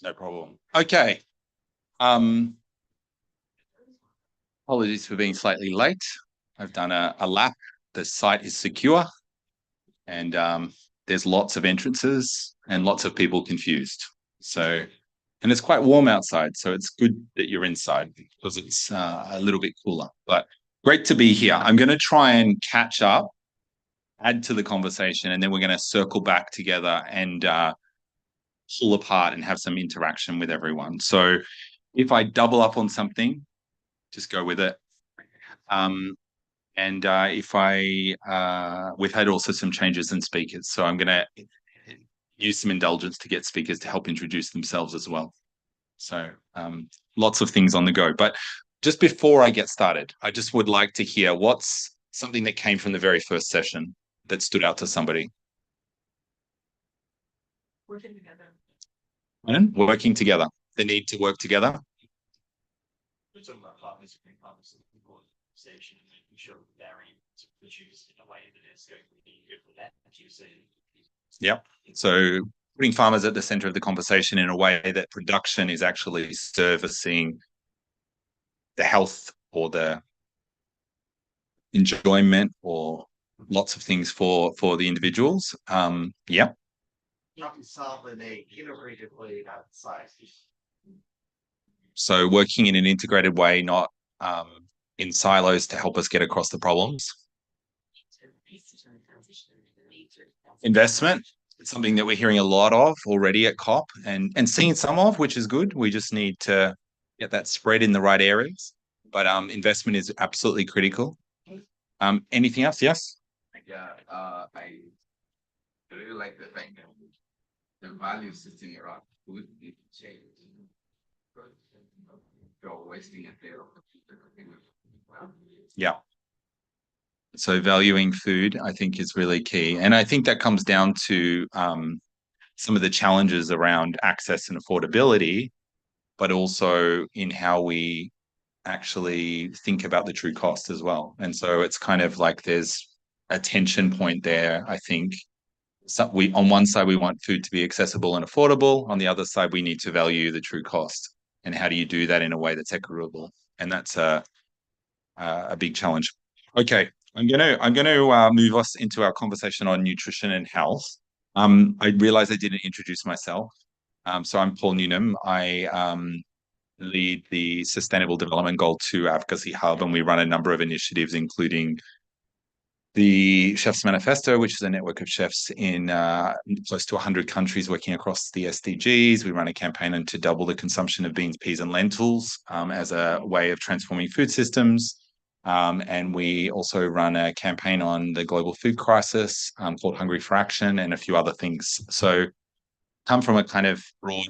No problem. Okay. Apologies for being slightly late. I've done a lap. The site is secure, and there's lots of entrances and lots of people confused. So, and it's quite warm outside, so it's good that you're inside because it's a little bit cooler. But great to be here. I'm going to try and catch up, add to the conversation, and then we're going to circle back together and pull apart and have some interaction with everyone. So if I double up on something, just go with it. If we've had also some changes in speakers, so I'm going to use some indulgence to get speakers to help introduce themselves as well. So lots of things on the go. But just before I get started, I just would like to hear what's something that came from the very first session that stood out to somebody. Working together. Working together. The need to work together. We're talking about partners and conversation and making sure that they're able to produce in a way that is going to be good for them. Yep. So putting farmers at the center of the conversation in a way that production is actually servicing the health or the enjoyment or lots of things for the individuals. Yeah. Solve in a integrated way outside. So working in an integrated way, not in silos to help us get across the problems. Investment, it's something that we're hearing a lot of already at COP and seeing some of, which is good. We just need to get that spread in the right areas. But investment is absolutely critical. Anything else? Yes? Yeah, I really like the fact that the value system around food is changed. You're wasting it there. Yeah. So valuing food, I think, is really key. And I think that comes down to some of the challenges around access and affordability, but also in how we actually think about the true cost as well. And so it's kind of like there's a tension point there, I think. So on one side, we want food to be accessible and affordable. On the other side, we need to value the true cost. And how do you do that in a way that's equitable? And that's a big challenge. Okay, I'm gonna move us into our conversation on nutrition and health. I realized I didn't introduce myself. So I'm Paul Newnham. I lead the Sustainable Development Goal 2 Advocacy Hub, and we run a number of initiatives, including the Chefs Manifesto, which is a network of chefs in close to 100 countries working across the SDGs. We run a campaign to double the consumption of beans, peas, and lentils as a way of transforming food systems. And we also run a campaign on the global food crisis called Hungry for Action and a few other things. So come from a kind of broad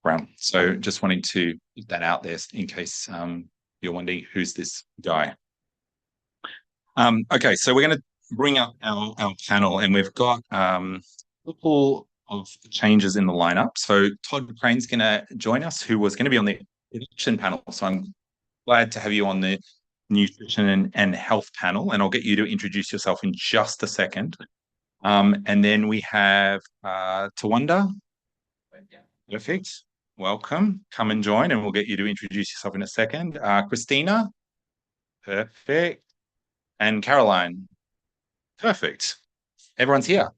background. So just wanting to put that out there in case You're wondering, who's this guy? Okay, so we're going to bring up our panel, and we've got a couple of changes in the lineup. So Todd Crane's going to join us, who was going to be on the production panel. So I'm glad to have you on the nutrition and health panel, and I'll get you to introduce yourself in just a second. And then we have Tawanda. Perfect. Welcome. Come and join, and we'll get you to introduce yourself in a second. Christina. Perfect. And Caroline. Perfect. Everyone's here.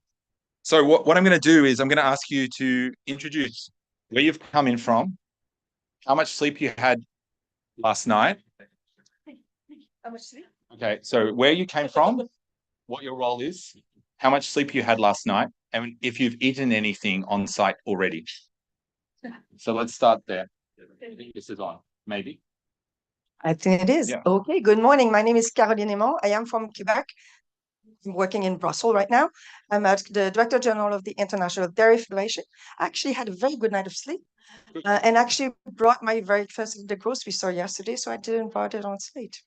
So what I'm going to do is I'm going to ask you to introduce where you've come in from, how much sleep you had last night. How much sleep? Okay, so where you came from, what your role is, how much sleep you had last night, and if you've eaten anything on site already. So let's start there. I think this is on, maybe. I think it is. Yeah. Okay, good morning. My name is Caroline Aymon. I am from Quebec. I'm working in Brussels right now. I'm at the Director General of the International Dairy Federation. I actually had a very good night of sleep and actually brought my breakfast at the grocery store yesterday, so I didn't brought it on site.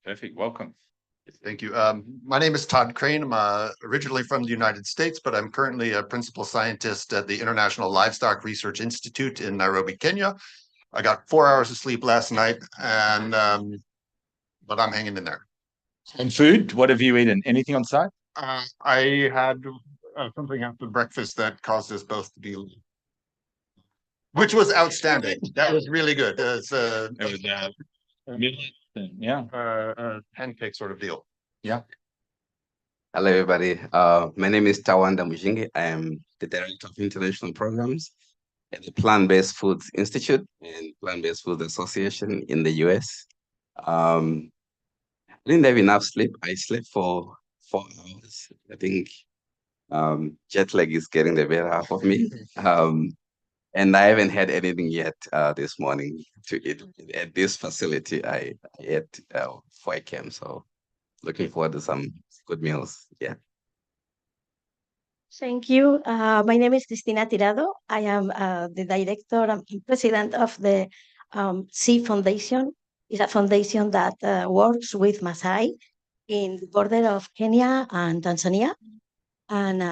Perfect, welcome. Thank you. My name is Todd Crane. I'm originally from the United States, but I'm currently a principal scientist at the International Livestock Research Institute in Nairobi, Kenya. I got 4 hours of sleep last night, and but I'm hanging in there. And food, what have you eaten? Anything on site? I had something after breakfast that caused us both to be, which was outstanding. That was really good. It was pancake sort of deal. Yeah. Hello, everybody. My name is Tawanda Mujingi. I am the Director of International Programs at the Plant-Based Foods Institute and Plant-Based Foods Association in the US. I didn't have enough sleep. I slept for 4 hours. I think jet lag is getting the better half of me. And I haven't had anything yet this morning to eat at this facility. I ate before I came, so looking forward to some good meals. Yeah. Thank you. My name is Cristina Tirado. I am the director and president of the Sea Foundation. It's a foundation that works with Maasai in the border of Kenya and Tanzania, and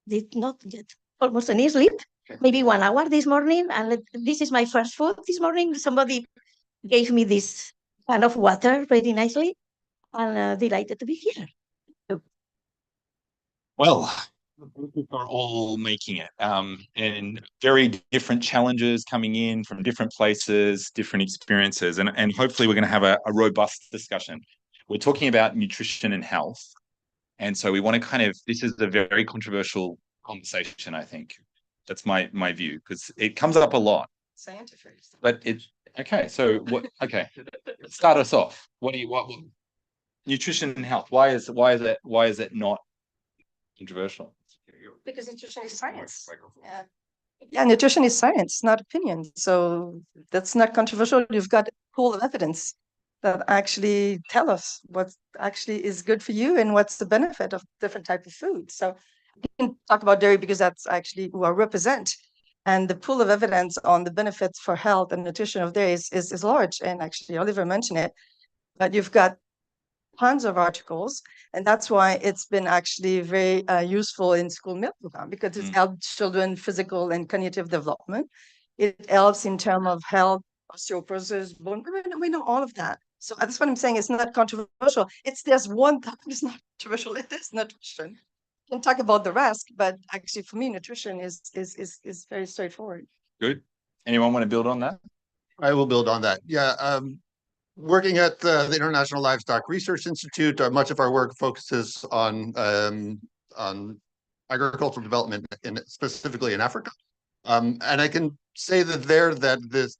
did not get almost any sleep, maybe 1 hour this morning. And this is my first food this morning. Somebody gave me this kind of water very nicely, and delighted to be here. Well, people are all making it, and very different challenges coming in from different places, different experiences, and hopefully we're going to have a robust discussion. We're talking about nutrition and health, and so we want to this is a very controversial conversation, I think. That's my view, because it comes up a lot. Scientific. But okay, so what? Okay, start us off. What nutrition and health? Why is it not controversial? Because nutrition is science. Yeah, nutrition is science, not opinion. So that's not controversial. You've got a pool of evidence that actually tell us what actually is good for you and what's the benefit of different type of food. So we can talk about dairy because that's actually who I represent. And the pool of evidence on the benefits for health and nutrition of dairy is large. And actually, Oliver mentioned it, but you've got tons of articles, and that's why it's been actually very useful in school meal program, because it helps children physical and cognitive development. It helps in terms of health, osteoporosis, bone. We know all of that. So that's what I'm saying. It's not controversial. There's one thing that's not controversial. It is nutrition. We can talk about the rest, but actually for me, nutrition is very straightforward. Good. Anyone want to build on that? I will build on that. Yeah. Working at the International Livestock Research Institute, much of our work focuses on agricultural development, specifically in Africa. And I can say that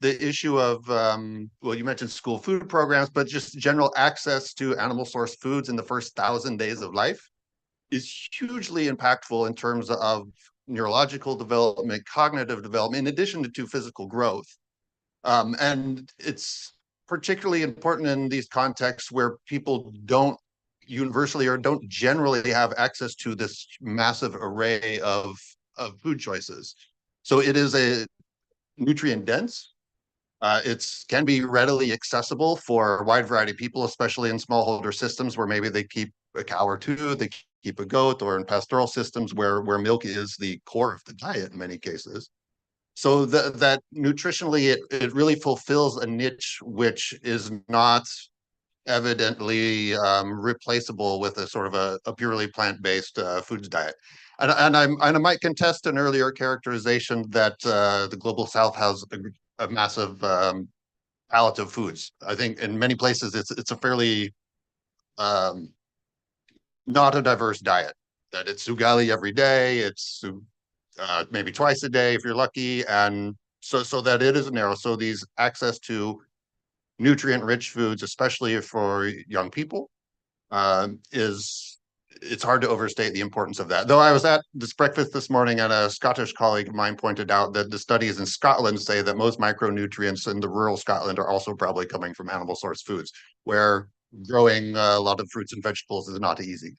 the issue of, well, you mentioned school food programs, but just general access to animal source foods in the first 1,000 days of life is hugely impactful in terms of neurological development, cognitive development, in addition to physical growth. And it's particularly important in these contexts where people don't universally or don't generally have access to this massive array of food choices. So it is a nutrient dense. It's can be readily accessible for a wide variety of people, especially in smallholder systems where maybe they keep a cow or two, they keep a goat, or in pastoral systems where milk is the core of the diet in many cases. So that nutritionally, it really fulfills a niche which is not evidently replaceable with a sort of a purely plant-based foods diet. And I might contest an earlier characterization that the global South has a massive palette of foods. I think in many places it's a fairly not a diverse diet. That it's ugali every day, it's maybe twice a day if you're lucky, and so that it is narrow. So these access to nutrient-rich foods, especially for young people, it's hard to overstate the importance of that. Though I was at this breakfast this morning and a Scottish colleague of mine pointed out that the studies in Scotland say that most micronutrients in the rural Scotland are also probably coming from animal source foods, where growing a lot of fruits and vegetables is not easy.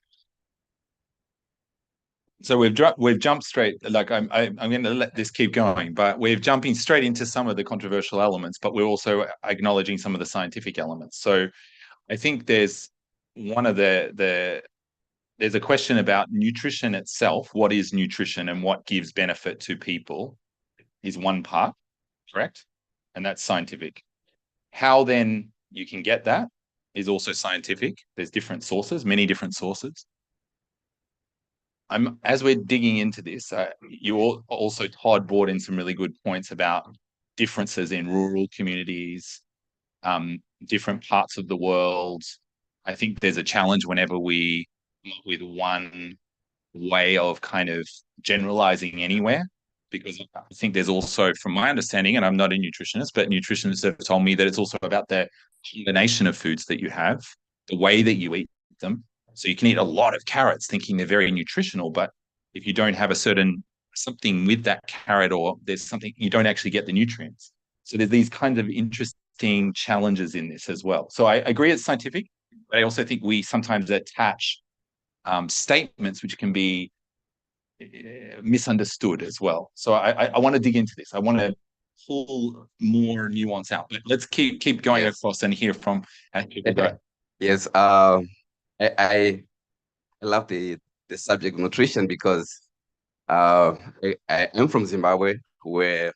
So we've jumped straight. Like I'm going to let this keep going, but we're jumping straight into some of the controversial elements, but we're also acknowledging some of the scientific elements. So I think there's a question about nutrition itself. What is nutrition and what gives benefit to people is one part, correct? And that's scientific. How then you can get that is also scientific. There's different sources, many different sources. As we're digging into this, you also, Todd, brought in some really good points about differences in rural communities, different parts of the world. I think there's a challenge whenever we come up with one way of kind of generalizing anywhere, because I think there's also, from my understanding, and I'm not a nutritionist, but nutritionists have told me that it's also about the combination of foods that you have, the way that you eat them. So you can eat a lot of carrots thinking they're very nutritional, but if you don't have something with that carrot, or there's something, you don't actually get the nutrients. So there's these kinds of interesting challenges in this as well. So I agree it's scientific, but I also think we sometimes attach statements which can be misunderstood as well. So I want to dig into this. I want to pull more nuance out, but let's keep going across and hear from how people go. Yes, I love the subject of nutrition because I am from Zimbabwe, where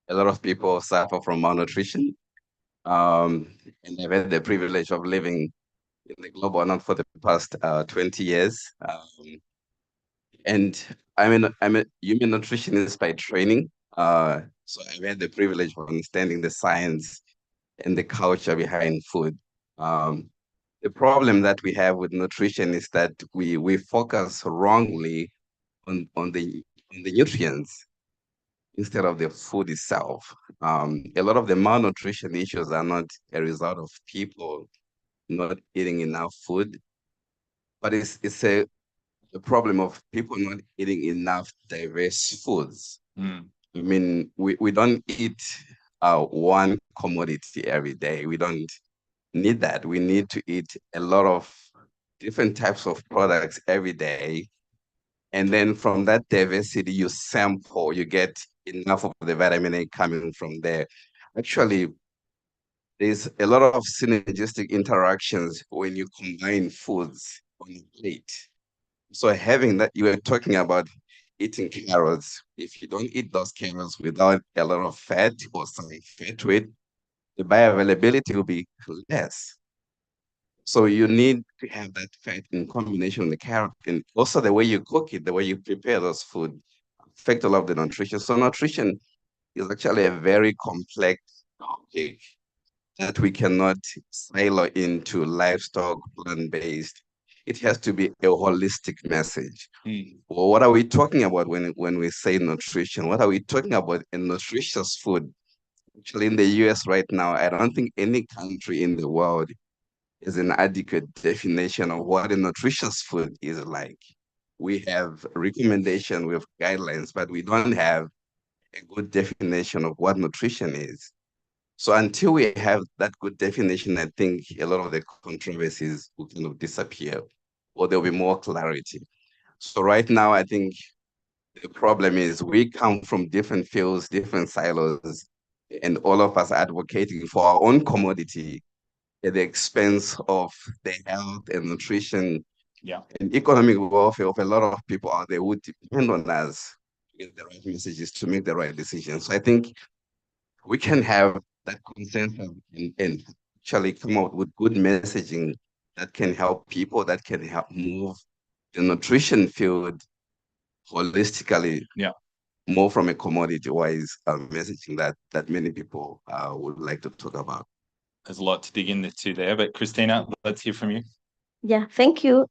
a lot of people suffer from malnutrition. And I've had the privilege of living in the global north for the past 20 years. And I'm a human nutritionist by training. So I've had the privilege of understanding the science and the culture behind food. The problem that we have with nutrition is that we focus wrongly on the nutrients instead of the food itself. A lot of the malnutrition issues are not a result of people not eating enough food, but it's a problem of people not eating enough diverse foods. I mean, we don't eat one commodity every day. We don't need that. We need to eat a lot of different types of products every day. And then from that diversity, you sample, you get enough of the vitamin A coming from there. Actually, there's a lot of synergistic interactions when you combine foods on a plate. So having that, you were talking about eating carrots. If you don't eat those carrots without a lot of fat or some fat to it, the bioavailability will be less. So you need to have that fat in combination with the carrot, and also the way you cook it, the way you prepare those food affect a lot of the nutrition. So nutrition is actually a very complex topic that we cannot silo into livestock, plant-based. It has to be a holistic message. Well, what are we talking about when we say nutrition? What are we talking about in nutritious food? Actually, in the US right now, I don't think any country in the world is an adequate definition of what a nutritious food is like. We have recommendation, we have guidelines, but we don't have a good definition of what nutrition is. So until we have that good definition, I think a lot of the controversies will kind of disappear, or there'll be more clarity. So right now, I think the problem is we come from different fields, different silos, and all of us advocating for our own commodity at the expense of the health and nutrition and economic welfare of a lot of people out there who depend on us to get the right messages, to make the right decisions. So I think we can have that consensus and actually come out with good messaging that can help people, that can help move the nutrition field holistically, more from a commodity-wise messaging that many people would like to talk about. There's a lot to dig into there, but Christina, let's hear from you. Yeah, thank you.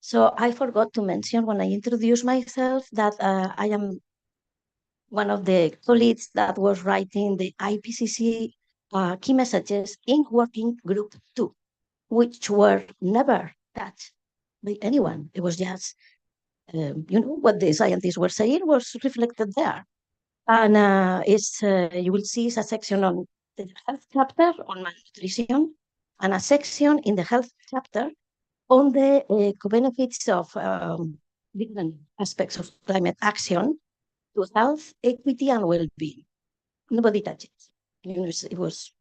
So I forgot to mention when I introduced myself that I am one of the colleagues that was writing the IPCC key messages in working group 2, which were never touched by anyone. It was just, what the scientists were saying was reflected there. And you will see a section on the health chapter on malnutrition and a section in the health chapter on the co-benefits of different aspects of climate action to health, equity, and well-being. Nobody touched it. It was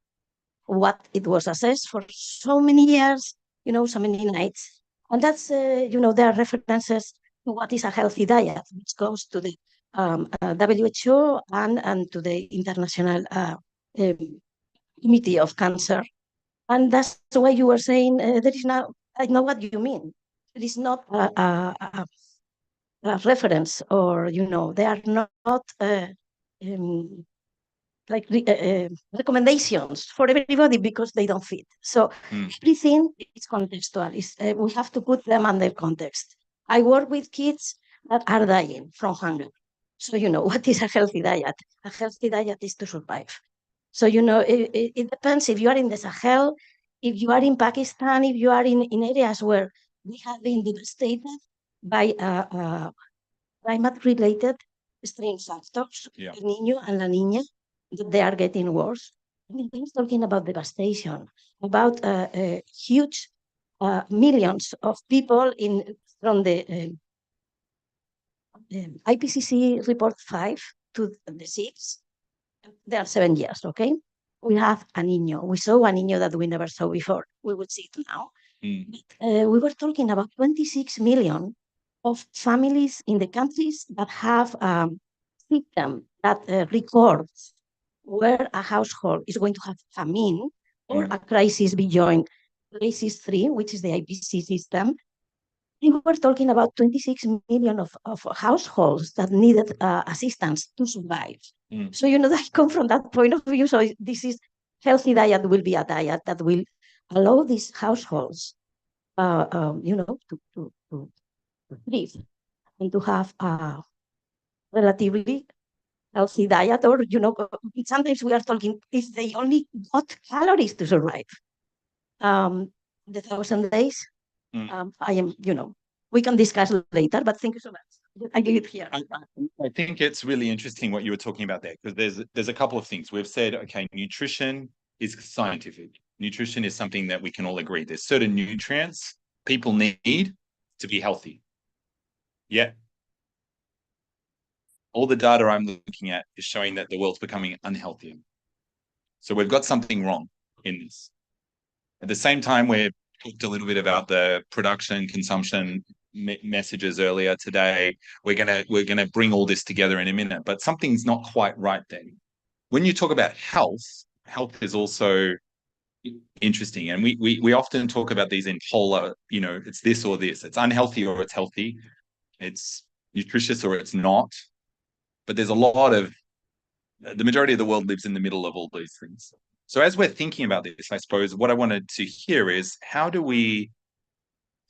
what it was assessed for so many years, so many nights. And that's, there are references to what is a healthy diet, which goes to the WHO and to the International Committee of Cancer. And that's why you were saying there is now, I know what you mean. It is not a reference, or, they are not recommendations for everybody because they don't fit. So everything is contextual. We have to put them under context. I work with kids that are dying from hunger. So, what is a healthy diet? A healthy diet is to survive. So, it depends if you are in the Sahel, if you are in Pakistan, if you are in areas where we have been devastated by climate-related extreme factors, El Niño and La Niña, that they are getting worse. We're talking about devastation, about huge millions of people from the IPCC report 5 to the 6. There are 7 years, okay? We have a Niño. We saw a Niño that we never saw before. We would see it now. We were talking about 26 million of families in the countries that have a system that records where a household is going to have famine or a crisis beyond crisis 3, which is the IPCC system. We were talking about 26 million of households that needed assistance to survive. So, I come from that point of view. So this is healthy diet will be a diet that will allow these households, to live and to have a relatively healthy diet, or, sometimes we are talking if they only got calories to survive. The 1,000 days, I am, we can discuss later, but thank you so much. I leave it here. I think it's really interesting what you were talking about there, because there's a couple of things. We've said, okay, nutrition is scientific. Nutrition is something that we can all agree. There's certain nutrients people need to be healthy. Yeah. All the data I'm looking at is showing that the world's becoming unhealthier. So we've got something wrong in this. At the same time, we've talked a little bit about the production, consumption messages earlier today. We're gonna bring all this together in a minute, but something's not quite right then. When you talk about health is also interesting, and we often talk about these in polar. It's this or this. It's unhealthy or it's healthy. It's nutritious or it's not. But there's the majority of the world lives in the middle of all these things. So as we're thinking about this, I suppose what I wanted to hear is, how do we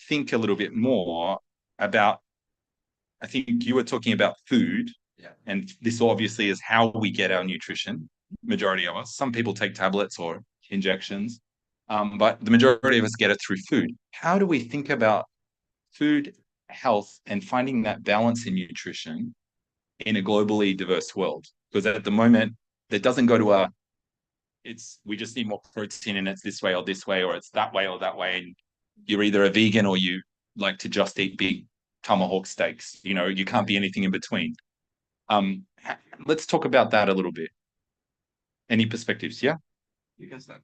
think a little bit more about, I think you were talking about food, and this obviously is how we get our nutrition, majority of us. Some people take tablets or injections, but the majority of us get it through food. How do we think about food, health, and finding that balance in nutrition in a globally diverse world? Because at the moment, that doesn't go to we just need more protein and it's this way, or it's that way or that way. And you're either a vegan or you like to just eat big tomahawk steaks. You can't be anything in between. Let's talk about that a little bit. Any perspectives? Yeah. You can start.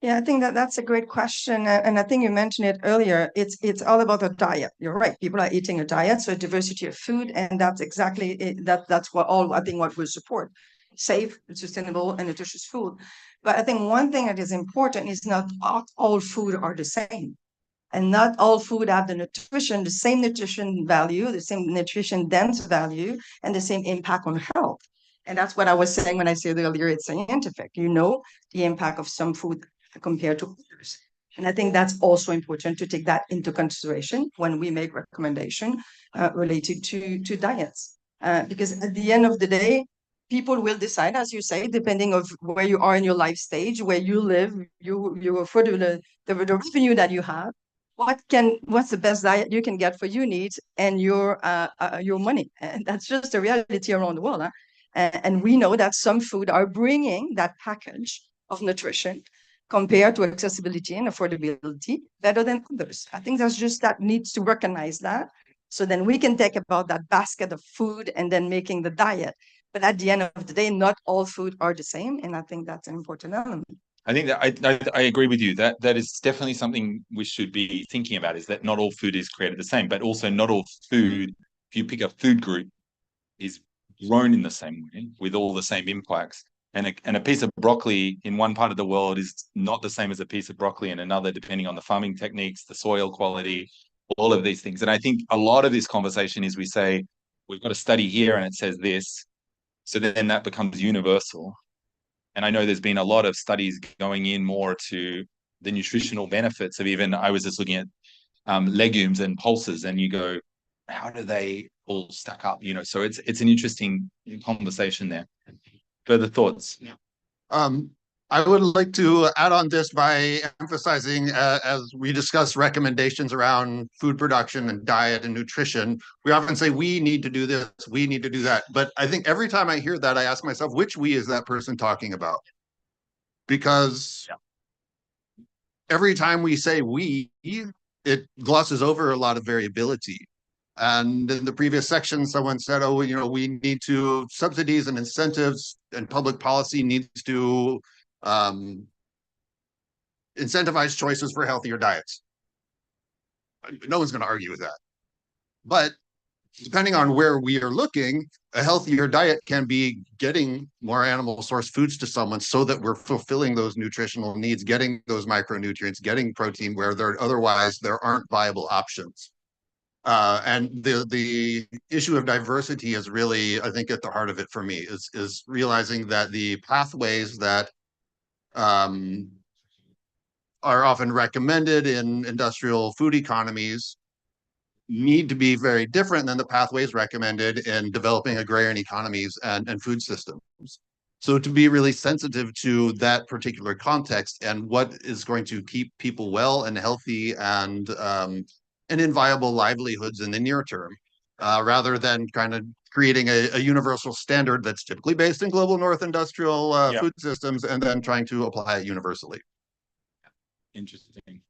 Yeah, I think that that's a great question, and I think you mentioned it earlier. It's all about a diet. You're right. People are eating a diet, so diversity of food, and that's exactly it, that's what all I think what we support: safe, sustainable, and nutritious food. But I think one thing that is important is not all food are the same, and not all food have the same nutrition value, the same nutrition dense value, and the same impact on health. And that's what I was saying when I said earlier, it's scientific. You know the impact of some food compared to others. And I think that's also important to take that into consideration when we make recommendation related to diets. Because at the end of the day, people will decide, as you say, depending of where you are in your life stage, where you live, you afford the revenue that you have, what's the best diet you can get for your needs and your money. And that's just a reality around the world. Huh? And we know that some food are bringing that package of nutrition compared to accessibility and affordability better than others. I think that's just that needs to recognize that. So then we can take about that basket of food and then making the diet. But at the end of the day, not all food are the same. And I think that's an important element. I think that I agree with you. That is definitely something we should be thinking about, is that not all food is created the same, but also not all food, if you pick a food group, is grown in the same way with all the same impacts. And a piece of broccoli in one part of the world is not the same as a piece of broccoli in another, depending on the farming techniques, the soil quality, all of these things. And I think a lot of this conversation is we say, we've got a study here and it says this. So then that becomes universal. And I know there's been a lot of studies going in more to the nutritional benefits of even, I was just looking at legumes and pulses, and you go, how do they all stack up? You know, so it's an interesting conversation there. Further thoughts? I would like to add on this by emphasizing, as we discuss recommendations around food production and diet and nutrition, we often say, we need to do this, we need to do that. But I think every time I hear that, I ask myself, which we is that person talking about? Because every time we say we, it glosses over a lot of variability. And in the previous section, someone said, oh, you know, we need to, subsidies and incentives and public policy needs to incentivize choices for healthier diets. No one's going to argue with that. But depending on where we are looking, a healthier diet can be getting more animal source foods to someone so that we're fulfilling those nutritional needs, getting those micronutrients, getting protein where otherwise there aren't viable options. And the issue of diversity is really, I think, at the heart of it for me, is realizing that the pathways that are often recommended in industrial food economies need to be very different than the pathways recommended in developing agrarian economies and food systems. So to be really sensitive to that particular context and what is going to keep people well and healthy and in viable livelihoods in the near term, rather than kind of creating a universal standard that's typically based in global north industrial food systems and then trying to apply it universally. Interesting.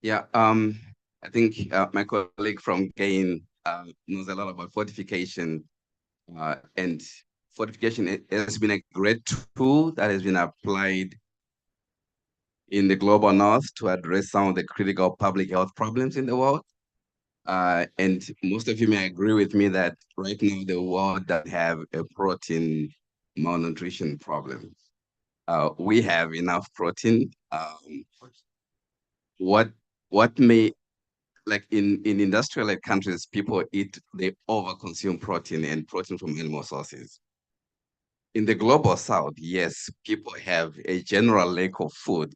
Yeah, I think my colleague from GAIN knows a lot about fortification, and fortification has been a great tool that has been applied in the global north to address some of the critical public health problems in the world. And most of you may agree with me that right now the world doesn't have a protein malnutrition problem. We have enough protein. What may, like in industrialized countries, people they overconsume protein and protein from animal sources. In the global south, yes, people have a general lack of food,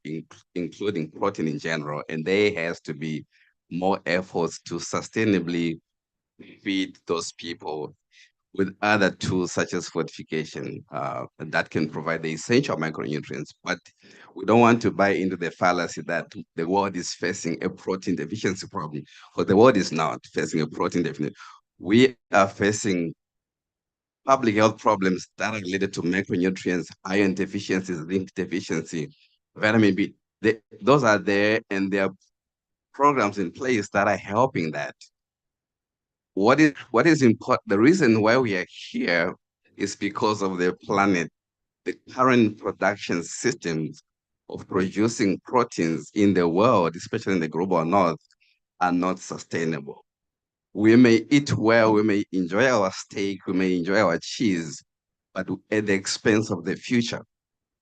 including protein in general, and there has to be more efforts to sustainably feed those people with other tools such as fortification that can provide the essential micronutrients. But we don't want to buy into the fallacy that the world is facing a protein deficiency problem, because the world is not facing a protein deficiency. We are facing public health problems that are related to macronutrients, iron deficiencies, zinc deficiency, vitamin B. Those are there, and there are programs in place that are helping that. What is important, the reason why we are here is because of the planet the current production systems of producing proteins in the world, especially in the global north, are not sustainable. We may eat well, we may enjoy our steak, we may enjoy our cheese, but at the expense of the future.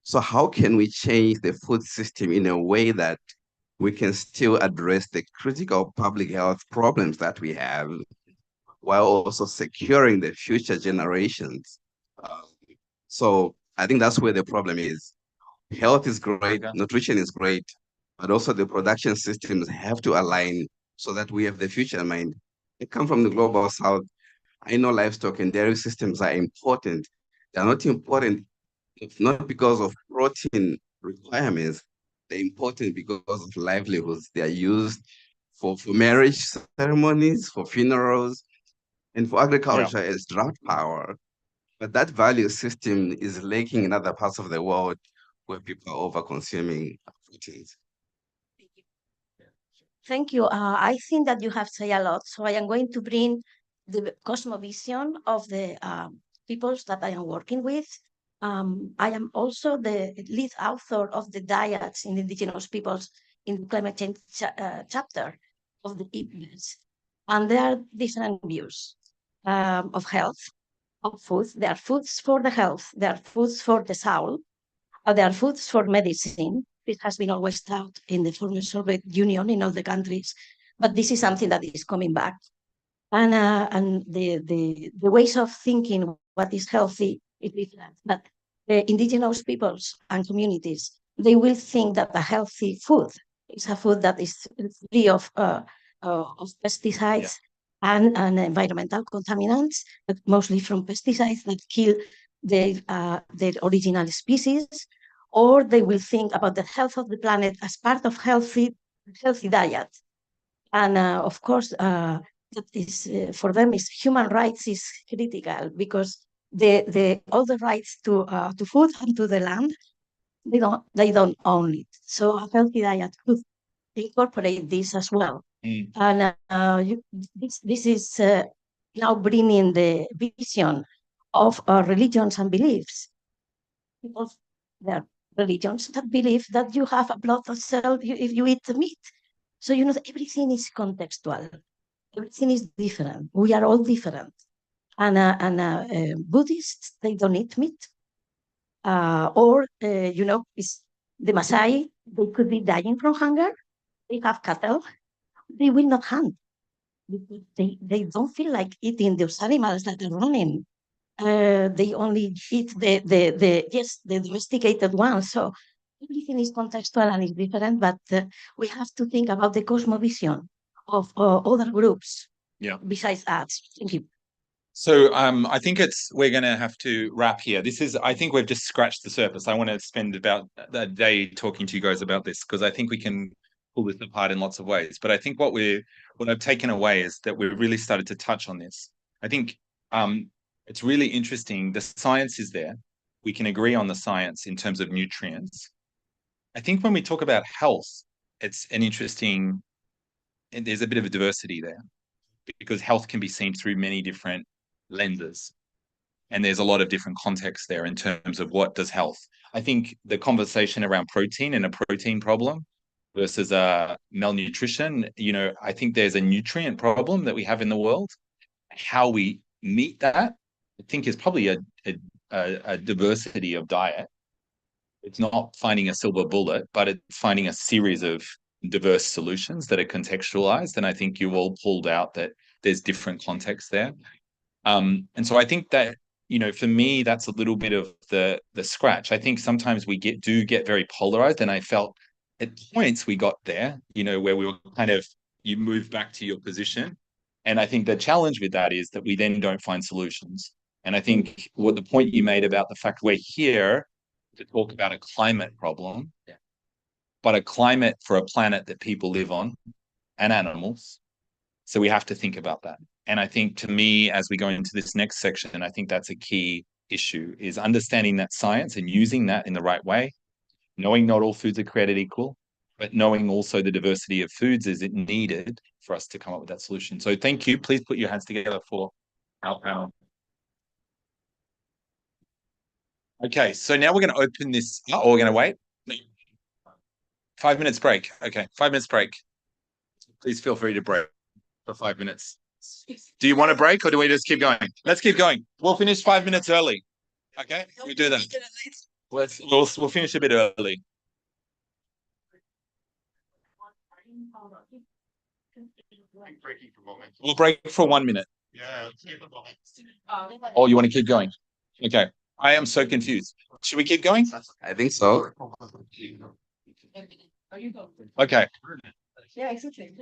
So how can we change the food system in a way that we can still address the critical public health problems that we have, while also securing the future generations? So I think that's where the problem is. Health is great, nutrition is great, but also the production systems have to align so that we have the future in mind. I come from the global south. I know livestock and dairy systems are important. They're not important not because of protein requirements, they're important because of livelihoods. They are used for marriage ceremonies, for funerals, and for agriculture as drought power. But that value system is lacking in other parts of the world where people are over-consuming proteins. Thank you. I think that you have said a lot. So I am going to bring the cosmovision of the peoples that I am working with. I am also the lead author of the diets in indigenous peoples in the climate change chapter of the IPBES. And there are different views of health, of food. There are foods for the health, there are foods for the soul, there are foods for medicine. It has been always taught in the former Soviet Union in all the countries, but this is something that is coming back. And the ways of thinking what is healthy is different. But the indigenous peoples and communities, they will think that a healthy food is a food that is free of pesticides and environmental contaminants, but mostly from pesticides that kill their original species, or they will think about the health of the planet as part of healthy diet. And of course, that is for them is human rights is critical because all the rights to food and to the land, they don't own it. So a healthy diet could incorporate this as well. And this is now bringing the vision of religions and beliefs. People, there are religions that believe that you have a blood cell if you eat the meat. So you know that everything is contextual. Everything is different. We are all different. And Buddhists, they don't eat meat. It's the Maasai, they could be dying from hunger. They have cattle. They will not hunt. They don't feel like eating those animals that are running. They only eat the domesticated ones. So everything is contextual and is different, but we have to think about the cosmovision of other groups besides us. Thank you. So I think we're going to have to wrap here. I think we've just scratched the surface. I want to spend about a day talking to you guys about this because I think we can pull this apart in lots of ways. But I think what I've taken away is that we've really started to touch on this. I think it's really interesting. The science is there. We can agree on the science in terms of nutrients. I think when we talk about health, it's an interesting, and there's a bit of a diversity there because health can be seen through many different lenses. And there's a lot of different contexts there in terms of what does health. I think the conversation around protein and a protein problem versus malnutrition, I think there's a nutrient problem that we have in the world. How we meet that, I think, is probably a diversity of diet. It's not finding a silver bullet, but it's finding a series of diverse solutions that are contextualized. And I think you all pulled out that there's different contexts there. And so I think that, for me, that's a little bit of the scratch. I think sometimes we do get very polarized, and I felt at points we got there, where we were you moved back to your position. And I think the challenge with that is that we then don't find solutions. And I think what the point you made about the fact we're here to talk about a climate problem, but a climate for a planet that people live on and animals. So we have to think about that. And I think, to me, as we go into this next section, I think that's a key issue, is understanding that science and using that in the right way, knowing not all foods are created equal, but knowing also the diversity of foods is needed for us to come up with that solution. So thank you. Please put your hands together for our panel. Okay, so now we're going to open this. Oh, we're going to wait. 5 minutes break. Okay, 5 minutes break. Please feel free to break for 5 minutes. Do you want a break or do we just keep going? Let's keep going. We'll finish 5 minutes early. Okay, we do that. We'll finish a bit early. We'll break for 1 minute. Yeah. Oh, you want to keep going? Okay. I am so confused. Should we keep going? I think so. Okay. Yeah, exactly.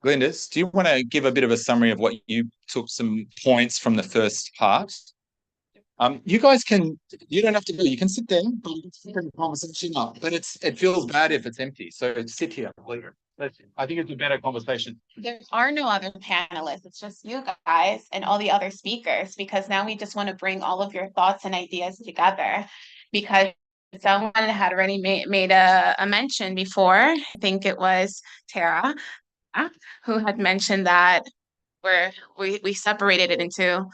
Glindis, do you want to give a bit of a summary of what you took some points from the first part? You guys you don't have to go, you can sit there, but you can sit the conversation up. But it feels bad if it's empty. So sit here. I think it's a better conversation. There are no other panelists. It's just you guys and all the other speakers, because now we just want to bring all of your thoughts and ideas together, because someone had already made a mention before. I think it was Tara, who had mentioned that we separated it into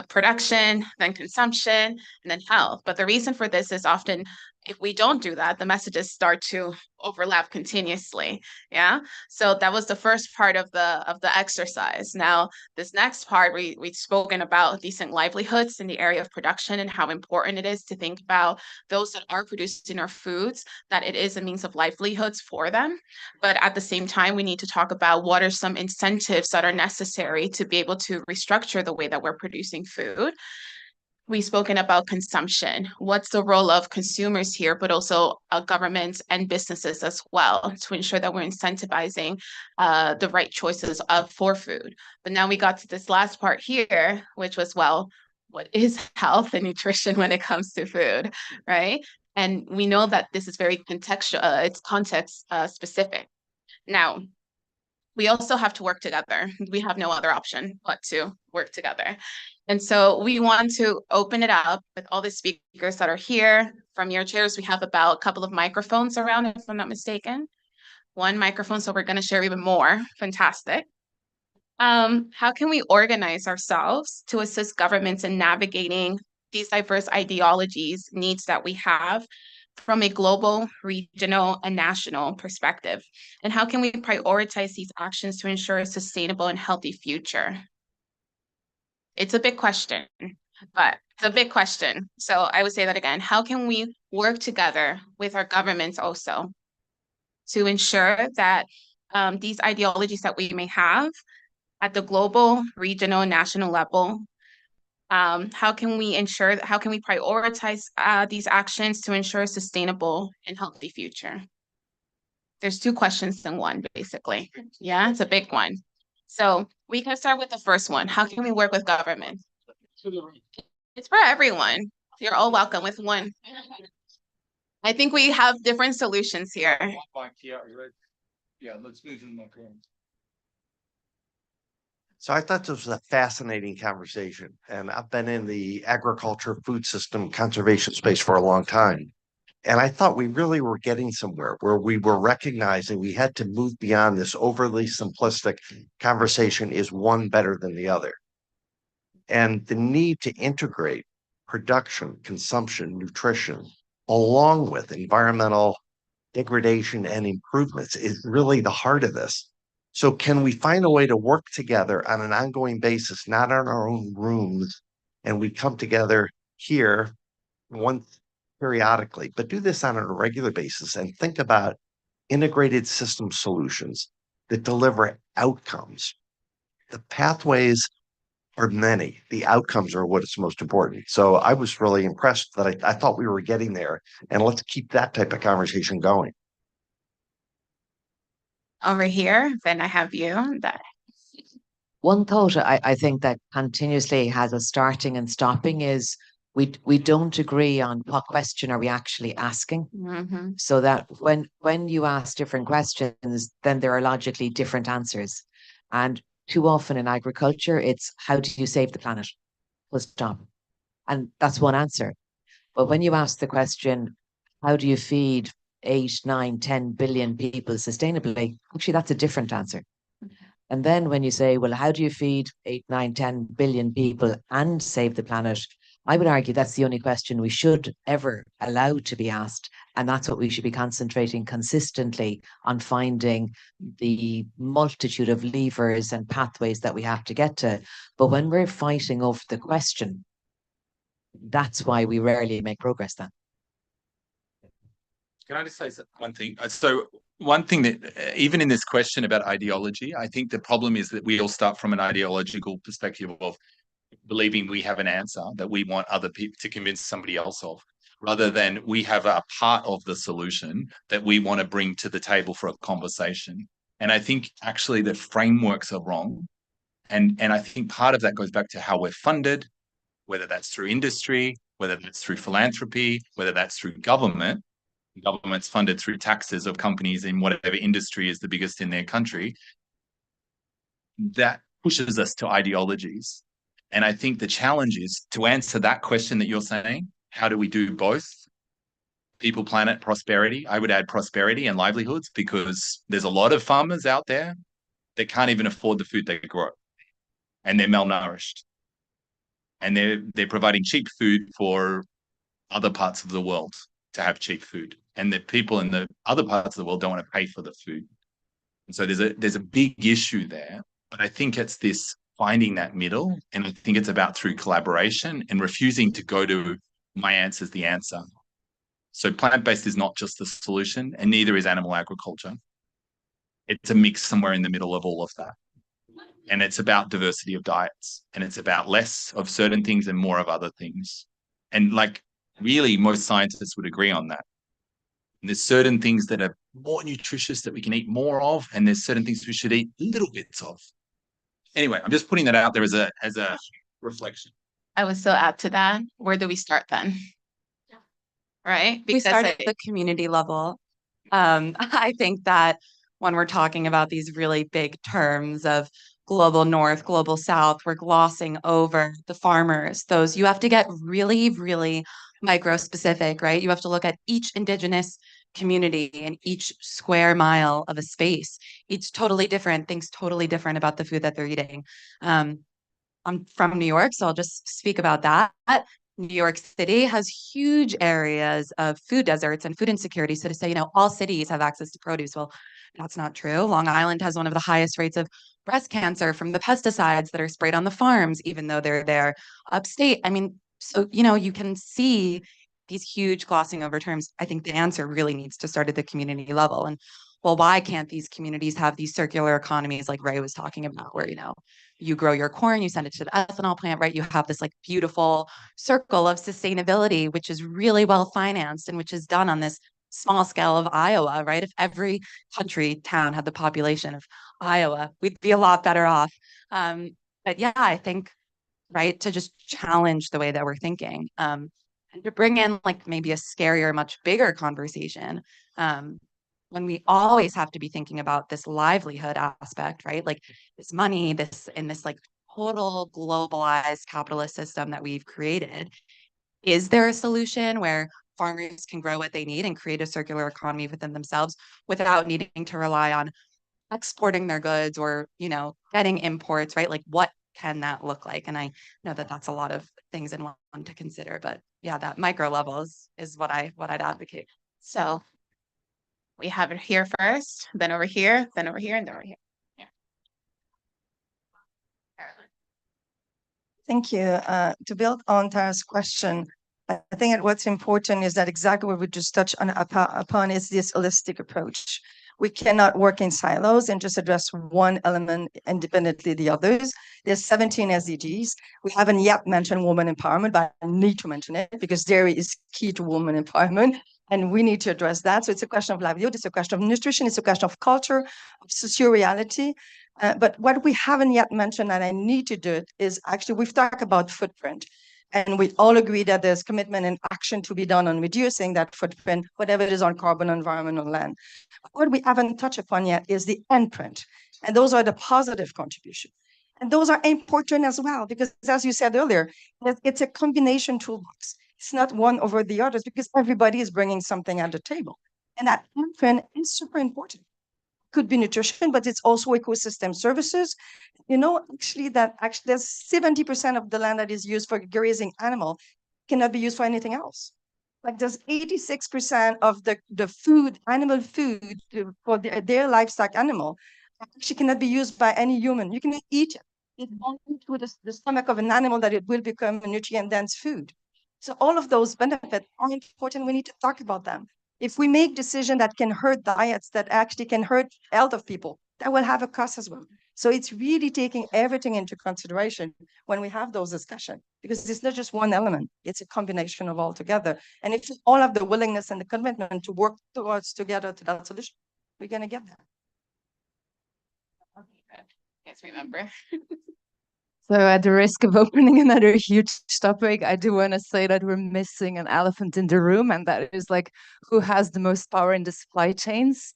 production, then consumption, and then health. But the reason for this is often, if we don't do that, the messages start to overlap continuously. Yeah. So that was the first part of the exercise. Now, this next part, we've spoken about decent livelihoods in the area of production and how important it is to think about those that are producing our foods, that it is a means of livelihoods for them. But at the same time, we need to talk about what are some incentives that are necessary to be able to restructure the way that we're producing food. We've spoken about consumption. What's the role of consumers here, but also governments and businesses as well, to ensure that we're incentivizing the right choices for food. But now we got to this last part here, which was, well, what is health and nutrition when it comes to food, right? And we know that this is very contextual, it's context specific. Now, we also have to work together. We have no other option but to work together. And so we want to open it up with all the speakers that are here. From your chairs, we have about a couple of microphones around, if I'm not mistaken. One microphone, so we're going to share even more. Fantastic. How can we organize ourselves to assist governments in navigating these diverse ideologies, needs that we have from a global, regional, and national perspective? And how can we prioritize these actions to ensure a sustainable and healthy future? It's a big question, but it's a big question. So I would say that again. How can we work together with our governments also to ensure that these ideologies that we may have at the global, regional, and national level, how can we prioritize these actions to ensure a sustainable and healthy future? There's two questions in one, basically. Yeah, it's a big one. So we can start with the first one. How can we work with government? It's for everyone. You're all welcome with one. I think we have different solutions here. Yeah, let's move to the microphone. So I thought this was a fascinating conversation, and I've been in the agriculture, food system, conservation space for a long time. And I thought we really were getting somewhere where we were recognizing we had to move beyond this overly simplistic conversation, is one better than the other? And the need to integrate production, consumption, nutrition, along with environmental degradation and improvements is really the heart of this. So can we find a way to work together on an ongoing basis, not in our own rooms, and we come together here once periodically, but do this on a regular basis and think about integrated system solutions that deliver outcomes. The pathways are many. The outcomes are what is most important. So I was really impressed that I thought we were getting there, and let's keep that type of conversation going. Over here, then I have you. One thought I think that continuously has a starting and stopping is we don't agree on what question are we actually asking. Mm-hmm. So that when you ask different questions, then there are logically different answers. And too often in agriculture, it's how do you save the planet? Full stop. And that's one answer. But when you ask the question, how do you feed 8, 9, 10 billion people sustainably? Actually, that's a different answer. And then when you say, well, how do you feed 8, 9, 10 billion people and save the planet? I would argue that's the only question we should ever allow to be asked. And that's what we should be concentrating consistently on, finding the multitude of levers and pathways that we have to get to. But when we're fighting over the question, that's why we rarely make progress then. Can I just say one thing? So one thing that even in this question about ideology, I think the problem is that we all start from an ideological perspective of believing we have an answer that we want other people to convince somebody else of, rather than we have a part of the solution that we want to bring to the table for a conversation. And I think actually the frameworks are wrong. And I think part of that goes back to how we're funded, whether that's through industry, whether that's through philanthropy, whether that's through government. Government's funded through taxes of companies in whatever industry is the biggest in their country. That pushes us to ideologies. And I think the challenge is to answer that question that you're saying, how do we do both? People, planet, prosperity. I would add prosperity and livelihoods, because there's a lot of farmers out there that can't even afford the food they grow, and they're malnourished. And they're providing cheap food for other parts of the world to have cheap food. And the people in the other parts of the world don't want to pay for the food. And so there's a big issue there. But I think it's this finding that middle. And I think it's about through collaboration and refusing to go to my answer's the answer. So plant-based is not just the solution, and neither is animal agriculture. It's a mix somewhere in the middle of all of that. And it's about diversity of diets, and it's about less of certain things and more of other things. And like really most scientists would agree on that. And there's certain things that are more nutritious that we can eat more of, and there's certain things we should eat little bits of. Anyway, I'm just putting that out there as a reflection. I would still add to that. Where do we start then? Right? We start at the community level. I think that when we're talking about these really big terms of global north, global south, we're glossing over the farmers. Those you have to get really, really micro specific, right? You have to look at each indigenous community and each square mile of a space. Each totally different, thinks totally different about the food that they're eating. I'm from New York, so I'll just speak about that. New York City has huge areas of food deserts and food insecurity. So to say, all cities have access to produce, well, that's not true. Long Island has one of the highest rates of breast cancer from the pesticides that are sprayed on the farms, even though they're there. Upstate, I mean, so, you can see these huge glossing over terms. I think the answer really needs to start at the community level. And well, why can't these communities have these circular economies like Ray was talking about, where, you grow your corn, you send it to the ethanol plant, right? You have this like beautiful circle of sustainability, which is really well financed and which is done on this small scale of Iowa, right? If every country town had the population of Iowa, we'd be a lot better off. But yeah, I think, right, to just challenge the way that we're thinking, and to bring in like maybe a scarier, much bigger conversation, when we always have to be thinking about this livelihood aspect, right? Like this money, this like total globalized capitalist system that we've created. Is there a solution where farmers can grow what they need and create a circular economy within themselves without needing to rely on exporting their goods or, getting imports, right? Like what can that look like? And I know that that's a lot of things in one to consider, but yeah, that micro level is what I'd advocate. So we have it here first, then over here, then over here, and then over here. Yeah. Thank you. To build on Tara's question, I think that what's important is that exactly what we just touched upon is this holistic approach. We cannot work in silos and just address one element independently of the others. There's 17 SDGs. We haven't yet mentioned women empowerment, but I need to mention it because dairy is key to women empowerment. And we need to address that. So it's a question of livelihood, it's a question of nutrition, it's a question of culture, of socio-reality. But what we haven't yet mentioned, and I need to do it, is actually we've talked about footprint. And we all agree that there's commitment and action to be done on reducing that footprint, whatever it is on carbon, environment, or land. What we haven't touched upon yet is the endprint. And those are the positive contributions. And those are important as well, because as you said earlier, it's a combination toolbox. It's not one over the others because everybody is bringing something at the table. And that endprint is super important. could be nutrition, but it's also ecosystem services. You know, actually there's 70% of the land that is used for grazing animal cannot be used for anything else. Like there's 86% of the food, animal food for their livestock animal actually cannot be used by any human. You can eat it. It won't into the stomach of an animal that it will become a nutrient-dense food. So all of those benefits are important. We need to talk about them. If we make decisions that can hurt diets, that actually can hurt health of people, that will have a cost as well. So it's really taking everything into consideration when we have those discussions, because it's not just one element, it's a combination of all together. And if we all have the willingness and the commitment to work together to that solution, we're going to get there. Yes, remember. So at the risk of opening another huge topic, I do want to say that we're missing an elephant in the room, and that is like, who has the most power in the supply chains?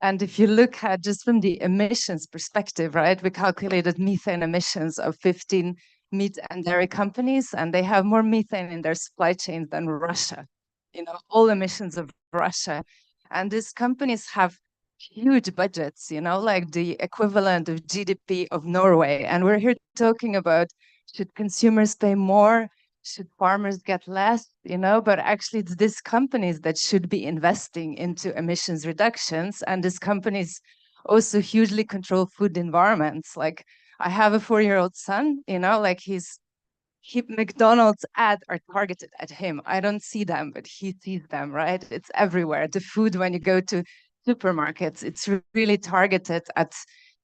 And if you look at just from the emissions perspective, right, we calculated methane emissions of 15 meat and dairy companies, and they have more methane in their supply chains than Russia, you know, all emissions of Russia. And these companies have huge budgets, you know, like the equivalent of GDP of Norway. And we're here talking about, should consumers pay more? Should farmers get less? You know, but actually it's these companies that should be investing into emissions reductions. And these companies also hugely control food environments. Like I have a 4-year-old son, you know, like McDonald's ads are targeted at him. I don't see them, but he sees them, right? It's everywhere. The food, when you go to supermarkets, it's really targeted at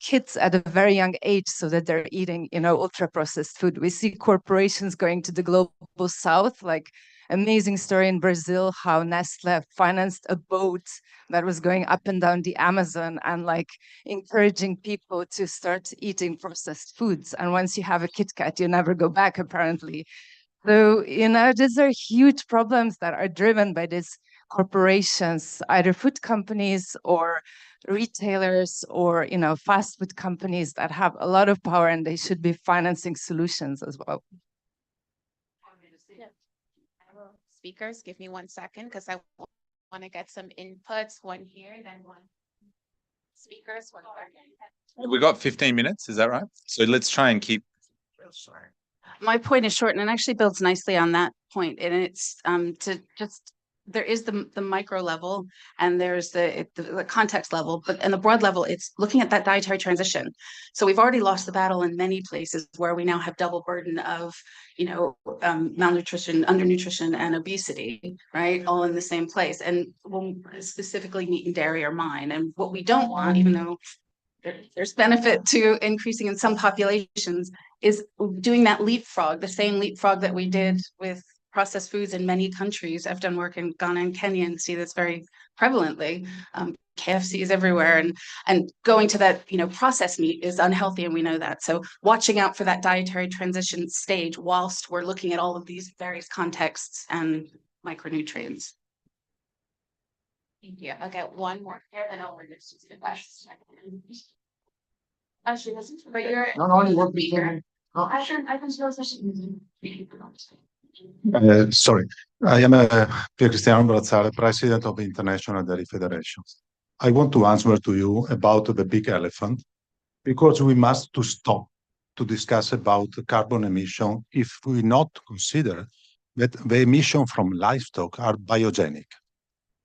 kids at a very young age so that they're eating, you know, ultra processed food. We see corporations going to the global south, like amazing story in Brazil, how Nestle financed a boat that was going up and down the Amazon and like encouraging people to start eating processed foods. And once you have a Kit Kat, you never go back, apparently. So, you know, these are huge problems that are driven by these corporations, either food companies or retailers or, you know, fast food companies that have a lot of power, and they should be financing solutions as well. Speakers, give me 1 second because I want to get some inputs. One here, then one. Speakers, 1 second. We got 15 minutes, is that right? So let's try and keep. My point is short, and it actually builds nicely on that point. And it's to just, there is the micro level and there's the context level, but in the broad level, it's looking at that dietary transition. So we've already lost the battle in many places where we now have double burden of, you know, malnutrition, undernutrition, and obesity, right? All in the same place. And when specifically meat and dairy are mine. And what we don't want, even though there's benefit to increasing in some populations, is doing that leapfrog, the same leapfrog that we did with processed foods in many countries. I've done work in Ghana and Kenya and see this very prevalently. KFC is everywhere, and going to that, you know, processed meat is unhealthy, and we know that. So watching out for that dietary transition stage whilst we're looking at all of these various contexts and micronutrients. Thank you. Okay, one more here, then I'll bring this to the best. Actually, but you're speaker. I can still session. Sorry, I am Pier Cristiano Brazzale, President of the International Dairy Federation. I want to answer to you about the big elephant, because we must to stop to discuss about carbon emission if we not consider that the emission from livestock are biogenic,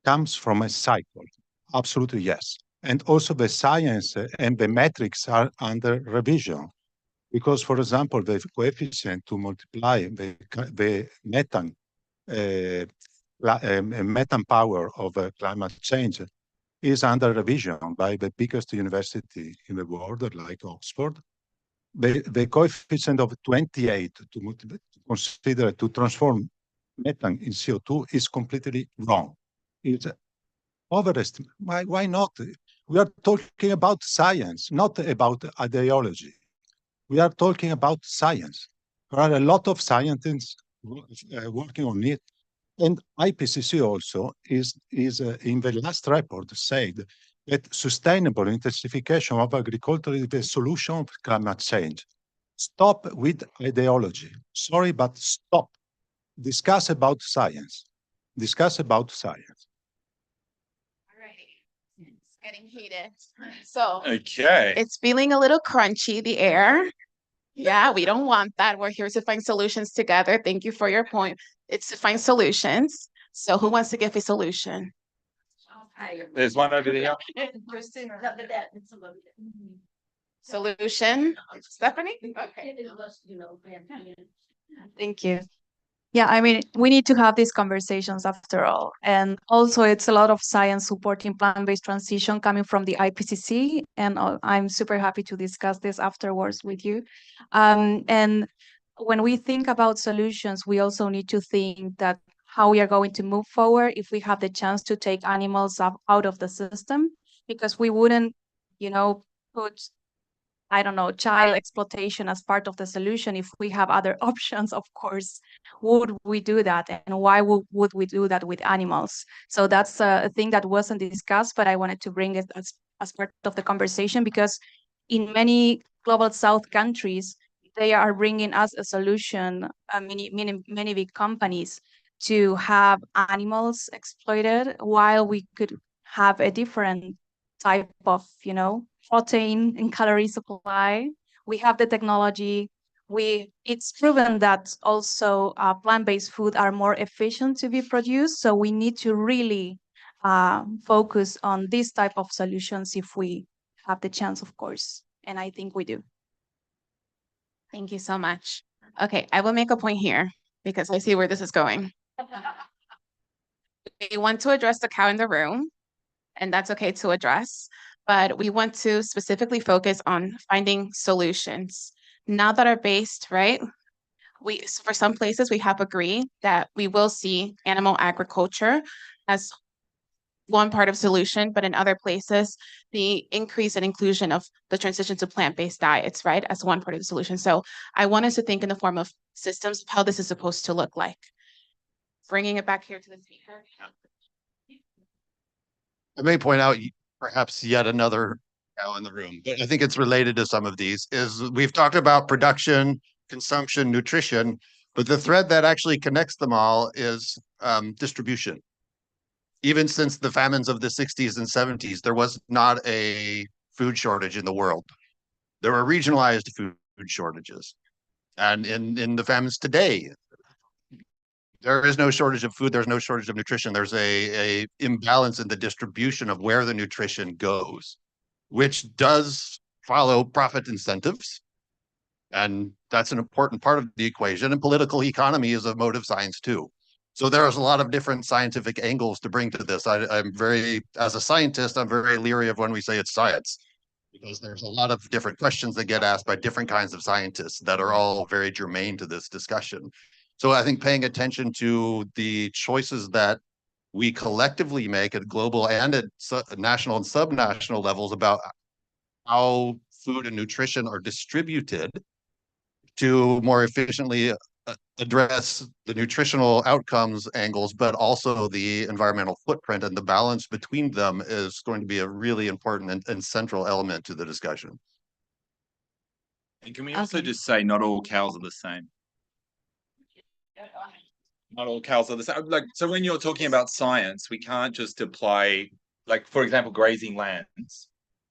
comes from a cycle. Absolutely, yes. And also the science and the metrics are under revision. Because, for example, the coefficient to multiply the methane power of climate change is under revision by the biggest university in the world, like Oxford. The coefficient of 28 to consider to transform methane in CO2 is completely wrong. It's overestimated. Why not? We are talking about science, not about ideology. We are talking about science. There are a lot of scientists working on it. And IPCC also is in the last report said that sustainable intensification of agriculture is the solution of climate change. Stop with ideology. Sorry, but stop. Discuss about science. Discuss about science. All right. Getting heated. So Okay. it's feeling a little crunchy, the air. Yeah, we don't want that. We're here to find solutions together. Thank you for your point. It's to find solutions. So who wants to give a solution? There's one over there. Solution, Stephanie? Okay. Thank you. Yeah, I mean, we need to have these conversations after all. And also, it's a lot of science supporting plant-based transition coming from the IPCC. And I'm super happy to discuss this afterwards with you. And when we think about solutions, we also need to think that how we are going to move forward if we have the chance to take animals out of the system, because we wouldn't, put, I don't know, child exploitation as part of the solution. If we have other options, of course, would we do that? And why would we do that with animals? So that's a thing that wasn't discussed, but I wanted to bring it as part of the conversation, because in many global South countries, they are bringing us a solution, many big companies, to have animals exploited while we could have a different type of, protein and calorie supply. We have the technology. It's proven that also plant-based food are more efficient to be produced. So we need to really focus on this type of solutions if we have the chance, of course. And I think we do. Thank you so much. Okay, I will make a point here because I see where this is going. We want to address the cow in the room, and that's okay to address, but we want to specifically focus on finding solutions. Now that are based, right? For some places, we have agreed that we will see animal agriculture as one part of solution, but in other places, the increase and inclusion of the transition to plant-based diets, right, as one part of the solution. So I want us to think in the form of systems, how this is supposed to look like. Bringing it back here to the speaker. I may point out perhaps yet another cow in the room, but I think it's related to some of these. Is we've talked about production, consumption, nutrition, but the thread that actually connects them all is distribution. Even since the famines of the 60s and 70s, there was not a food shortage in the world. There were regionalized food shortages. And in the famines today, there is no shortage of food. There's no shortage of nutrition. There's a imbalance in the distribution of where the nutrition goes, which does follow profit incentives. And that's an important part of the equation. And political economy is a mode of science too. So there's a lot of different scientific angles to bring to this. As a scientist, I'm very leery of when we say it's science, because there's a lot of different questions that get asked by different kinds of scientists that are all very germane to this discussion. So I think paying attention to the choices that we collectively make at global and at national and subnational levels about how food and nutrition are distributed to more efficiently address the nutritional outcomes angles, but also the environmental footprint, and the balance between them is going to be a really important and central element to the discussion. And can we also just say not all cows are the same? Not all cows are the same. Like, so when you're talking about science, we can't just apply, like, for example, grazing lands,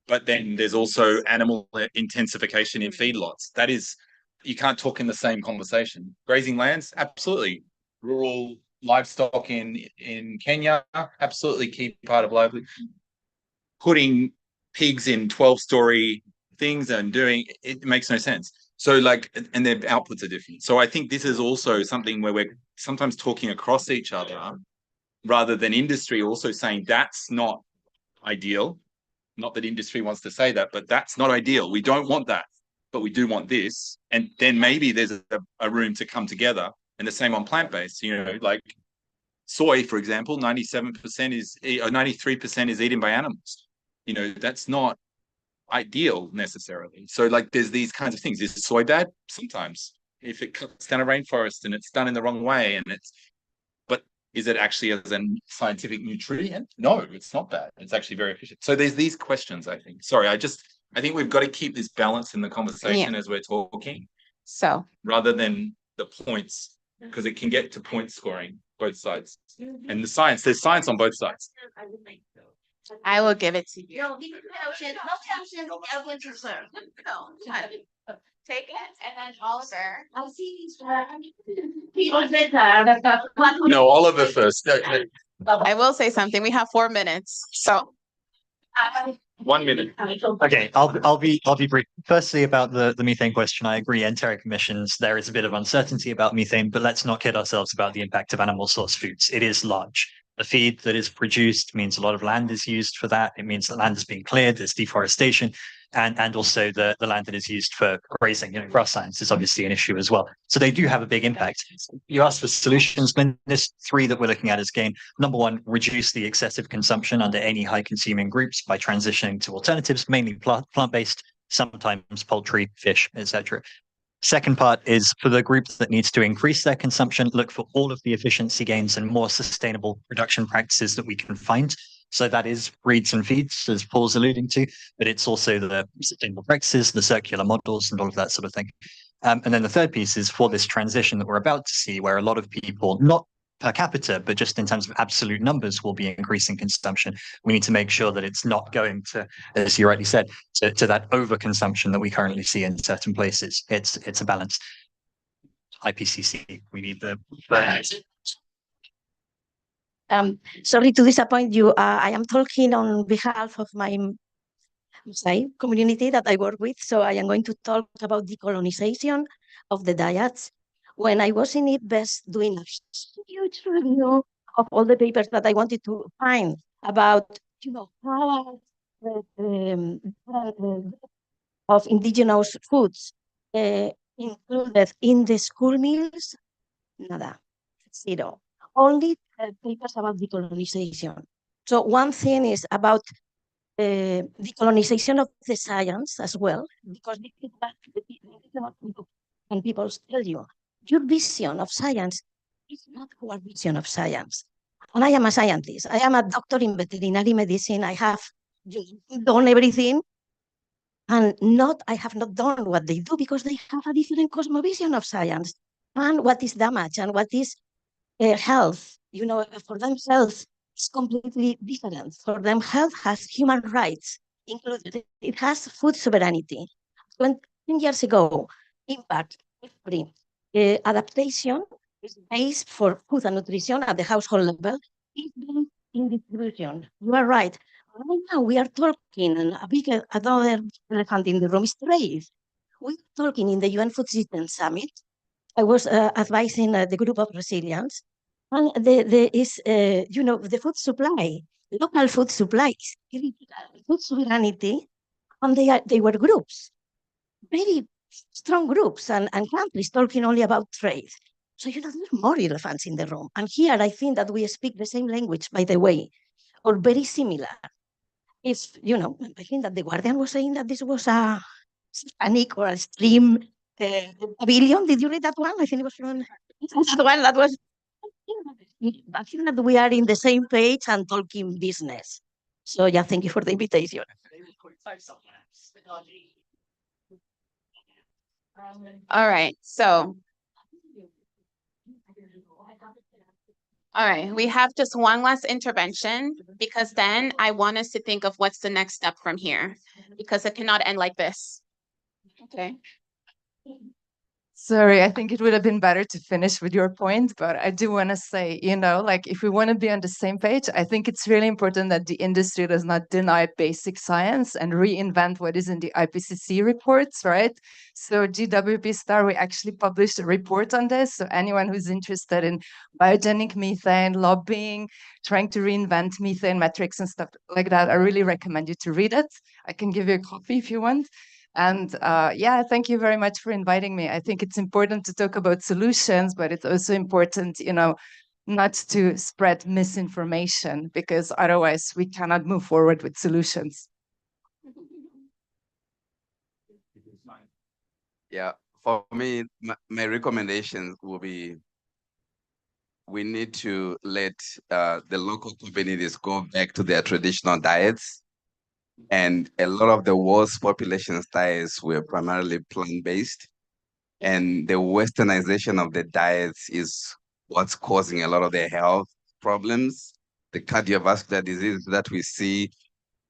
but then there's also animal intensification in feedlots. That is, you can't talk in the same conversation. Grazing lands, absolutely. Rural livestock in Kenya, absolutely key part of livelihood. Putting pigs in 12-story things and doing it makes no sense. So like, and their outputs are different. So I think this is also something where we're sometimes talking across each other rather than industry also saying that's not ideal. Not that industry wants to say that, but that's not ideal. We don't want that, but we do want this. And then maybe there's a room to come together. And the same on plant-based, like soy, for example, 93% is eaten by animals. That's not ideal necessarily. So like there's these kinds of things. Is soy bad? Sometimes. If it cuts down a rainforest and it's done in the wrong way, but is it actually as a scientific nutrient? No, it's not bad. It's actually very efficient. So there's these questions, I think. Sorry, I think we've got to keep this balance in the conversation as we're talking. So rather than the points, because it can get to point scoring both sides. And there's science on both sides. I will give it to you. Take it, and then Oliver. No, Oliver first. I will say something. We have 4 minutes, so 1 minute. Okay, I'll be brief. Firstly, about the methane question, I agree. Enteric emissions, there is a bit of uncertainty about methane, but let's not kid ourselves about the impact of animal source foods. It is large. The feed that is produced means a lot of land is used for that. It means that land is being cleared. There's deforestation, and also the land that is used for grazing. You know, grass science is obviously an issue as well. So they do have a big impact. You asked for solutions, Lynn. There's 3 that we're looking at as gain. Number 1, reduce the excessive consumption under any high consuming groups by transitioning to alternatives, mainly plant-based, sometimes poultry, fish, etc. Second part is for the group that needs to increase their consumption, look for all of the efficiency gains and more sustainable production practices that we can find. So that is breeds and feeds, as Paul's alluding to, but it's also the sustainable practices, the circular models, and all of that sort of thing. And then the third piece is for this transition that we're about to see, where a lot of people, not per capita, but just in terms of absolute numbers, will be increasing consumption. We need to make sure that it's not going to, as you rightly said, to that overconsumption that we currently see in certain places. It's a balance. IPCC, we need the Sorry to disappoint you. I am talking on behalf of my community that I work with. So I am going to talk about decolonization of the diets. When I was in IPBES doing a huge review of all the papers that I wanted to find about, how of indigenous foods included in the school meals, nada, 0. Only papers about decolonization. So one thing is about decolonization of the science as well, because and people tell you, your vision of science is not our vision of science. And I am a scientist. I am a doctor in veterinary medicine. I have done everything. And I have not done what they do because they have a different cosmovision of science and what is damage and what is health. For them, health is completely different. For them, health has human rights included. It has food sovereignty. 10 years ago, impact adaptation is based for food and nutrition at the household level is based in distribution. You are right. Right now we are talking, and another elephant in the room is trade. We're talking in the UN Food System Summit. I was advising the group of Brazilians, and there is, the food supply, local food supply is critical, food sovereignty, and they were groups, very strong groups, and countries talking only about trade. So, there are more elephants in the room. And here I think that we speak the same language, by the way, or very similar. If, I think that the Guardian was saying that this was a satanic or a extreme pavilion. Did you read that one? I think it was from that one that was. I think that we are in the same page and talking business. So yeah, thank you for the invitation. all right. So, all right, we have just one last intervention because then I want us to think of what's the next step from here because it cannot end like this. Okay. Sorry, I think it would have been better to finish with your point, but I do want to say, if we want to be on the same page, I think it's really important that the industry does not deny basic science and reinvent what is in the IPCC reports, right? So GWP Star, we actually published a report on this. So anyone who's interested in biogenic methane, lobbying, trying to reinvent methane metrics and stuff like that, I really recommend you to read it. I can give you a copy if you want. And thank you very much for inviting me. I think it's important to talk about solutions, but it's also important, not to spread misinformation because otherwise we cannot move forward with solutions. Yeah, for me, my recommendations will be we need to let the local communities go back to their traditional diets. And a lot of the world's population diets were primarily plant-based. And the westernization of the diets is what's causing a lot of their health problems. the cardiovascular disease that we see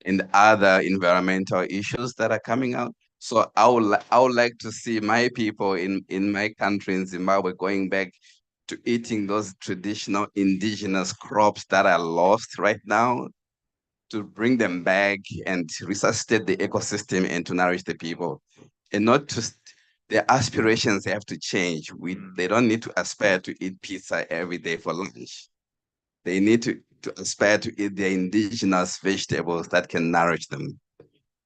and other environmental issues that are coming out. So I would like to see my people in my country, in Zimbabwe, going back to eating those traditional indigenous crops that are lost right now, to bring them back and resuscitate the ecosystem and to nourish the people. And not just their aspirations have to change. They don't need to aspire to eat pizza every day for lunch. They need to aspire to eat their indigenous vegetables that can nourish them,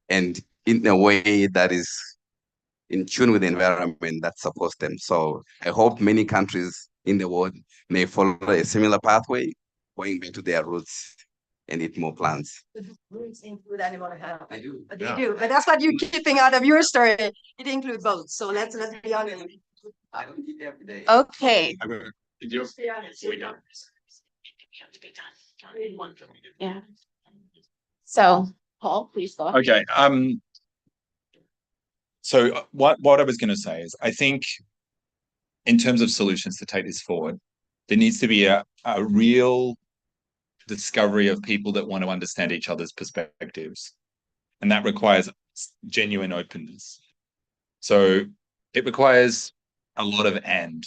and in a way that is in tune with the environment that supports them. So I hope many countries in the world may follow a similar pathway, going back to their roots and eat more plants. Roots include animal health. I do. But they do. But that's what you're keeping out of your story. It includes both. So let's be honest. I don't eat every day. Okay. Let's be honest. Yeah. So, Paul, please go. Okay. So what I was going to say is, I think in terms of solutions to take this forward, there needs to be a real discovery of people that want to understand each other's perspectives. And that requires genuine openness. So it requires a lot of and.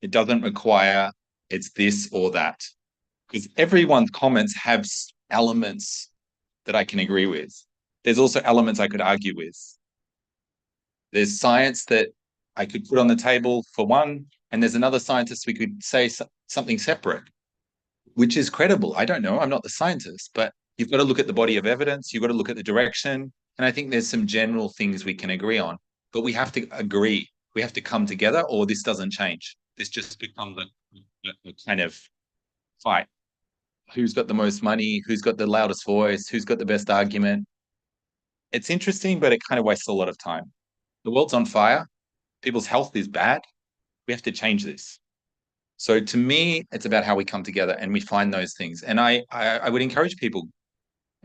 It doesn't require it's this or that. Because everyone's comments have elements that I can agree with. There's also elements I could argue with. There's science that I could put on the table for one, and there's another scientist we could say something separate, which is credible. I don't know. I'm not the scientist, but you've got to look at the body of evidence. You've got to look at the direction. And I think there's some general things we can agree on, but we have to agree. We have to come together, or this doesn't change. This just becomes a kind of fight. Who's got the most money? Who's got the loudest voice? Who's got the best argument? It's interesting, but it kind of wastes a lot of time. The world's on fire. People's health is bad. We have to change this. So to me, it's about how we come together and we find those things. And I would encourage people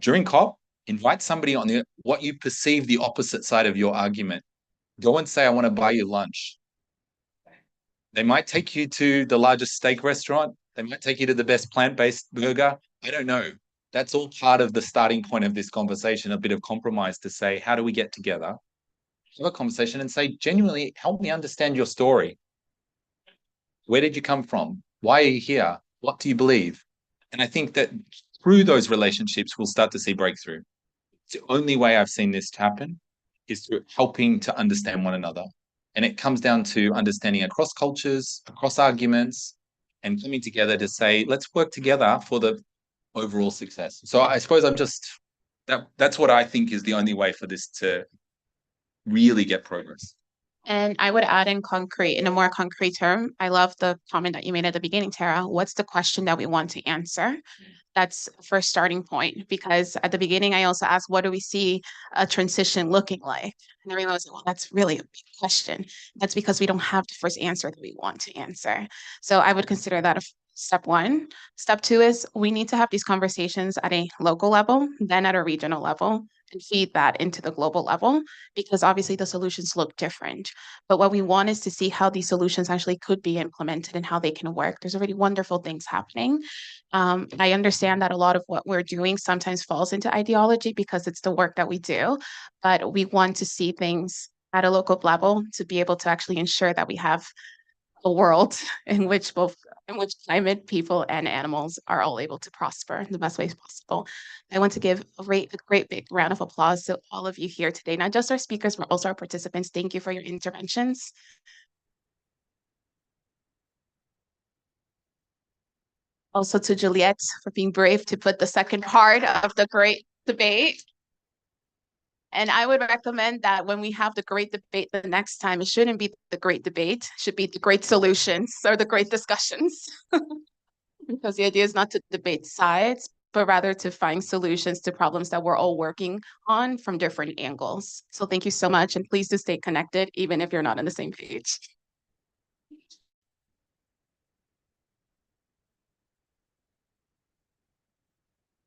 during COP, invite somebody on what you perceive the opposite side of your argument. Go and say, I want to buy you lunch. They might take you to the largest steak restaurant. They might take you to the best plant-based burger. I don't know. That's all part of the starting point of this conversation, a bit of compromise to say, how do we get together, have a conversation and say, genuinely, help me understand your story. Where did you come from? Why are you here? What do you believe? And I think that through those relationships, we'll start to see breakthrough. It's the only way I've seen this happen is through helping to understand one another. And it comes down to understanding across cultures, across arguments, and coming together to say, let's work together for the overall success. So I suppose that's what I think is the only way for this to really get progress. And I would add in a more concrete term, I love the comment that you made at the beginning, Tara. What's the question that we want to answer? That's the first starting point, because at the beginning, I also asked, what do we see a transition looking like? And everyone was like, well, that's really a big question. That's because we don't have the first answer that we want to answer. So I would consider that step one. Step two is we need to have these conversations at a local level, then at a regional level, and feed that into the global level, because obviously the solutions look different. But what we want is to see how these solutions actually could be implemented and how they can work. There's already wonderful things happening. I understand that a lot of what we're doing sometimes falls into ideology because it's the work that we do, but we want to see things at a local level to be able to actually ensure that we have a world in which climate, people, and animals are all able to prosper in the best ways possible. I want to give a great big round of applause to all of you here today, not just our speakers, but also our participants. Thank you for your interventions. Also to Juliette for being brave to put the second part of the great debate. And I would recommend that when we have the great debate the next time, it shouldn't be the great debate, it should be the great solutions or the great discussions. Because the idea is not to debate sides, but rather to find solutions to problems that we're all working on from different angles. So thank you so much, and please do stay connected, even if you're not on the same page.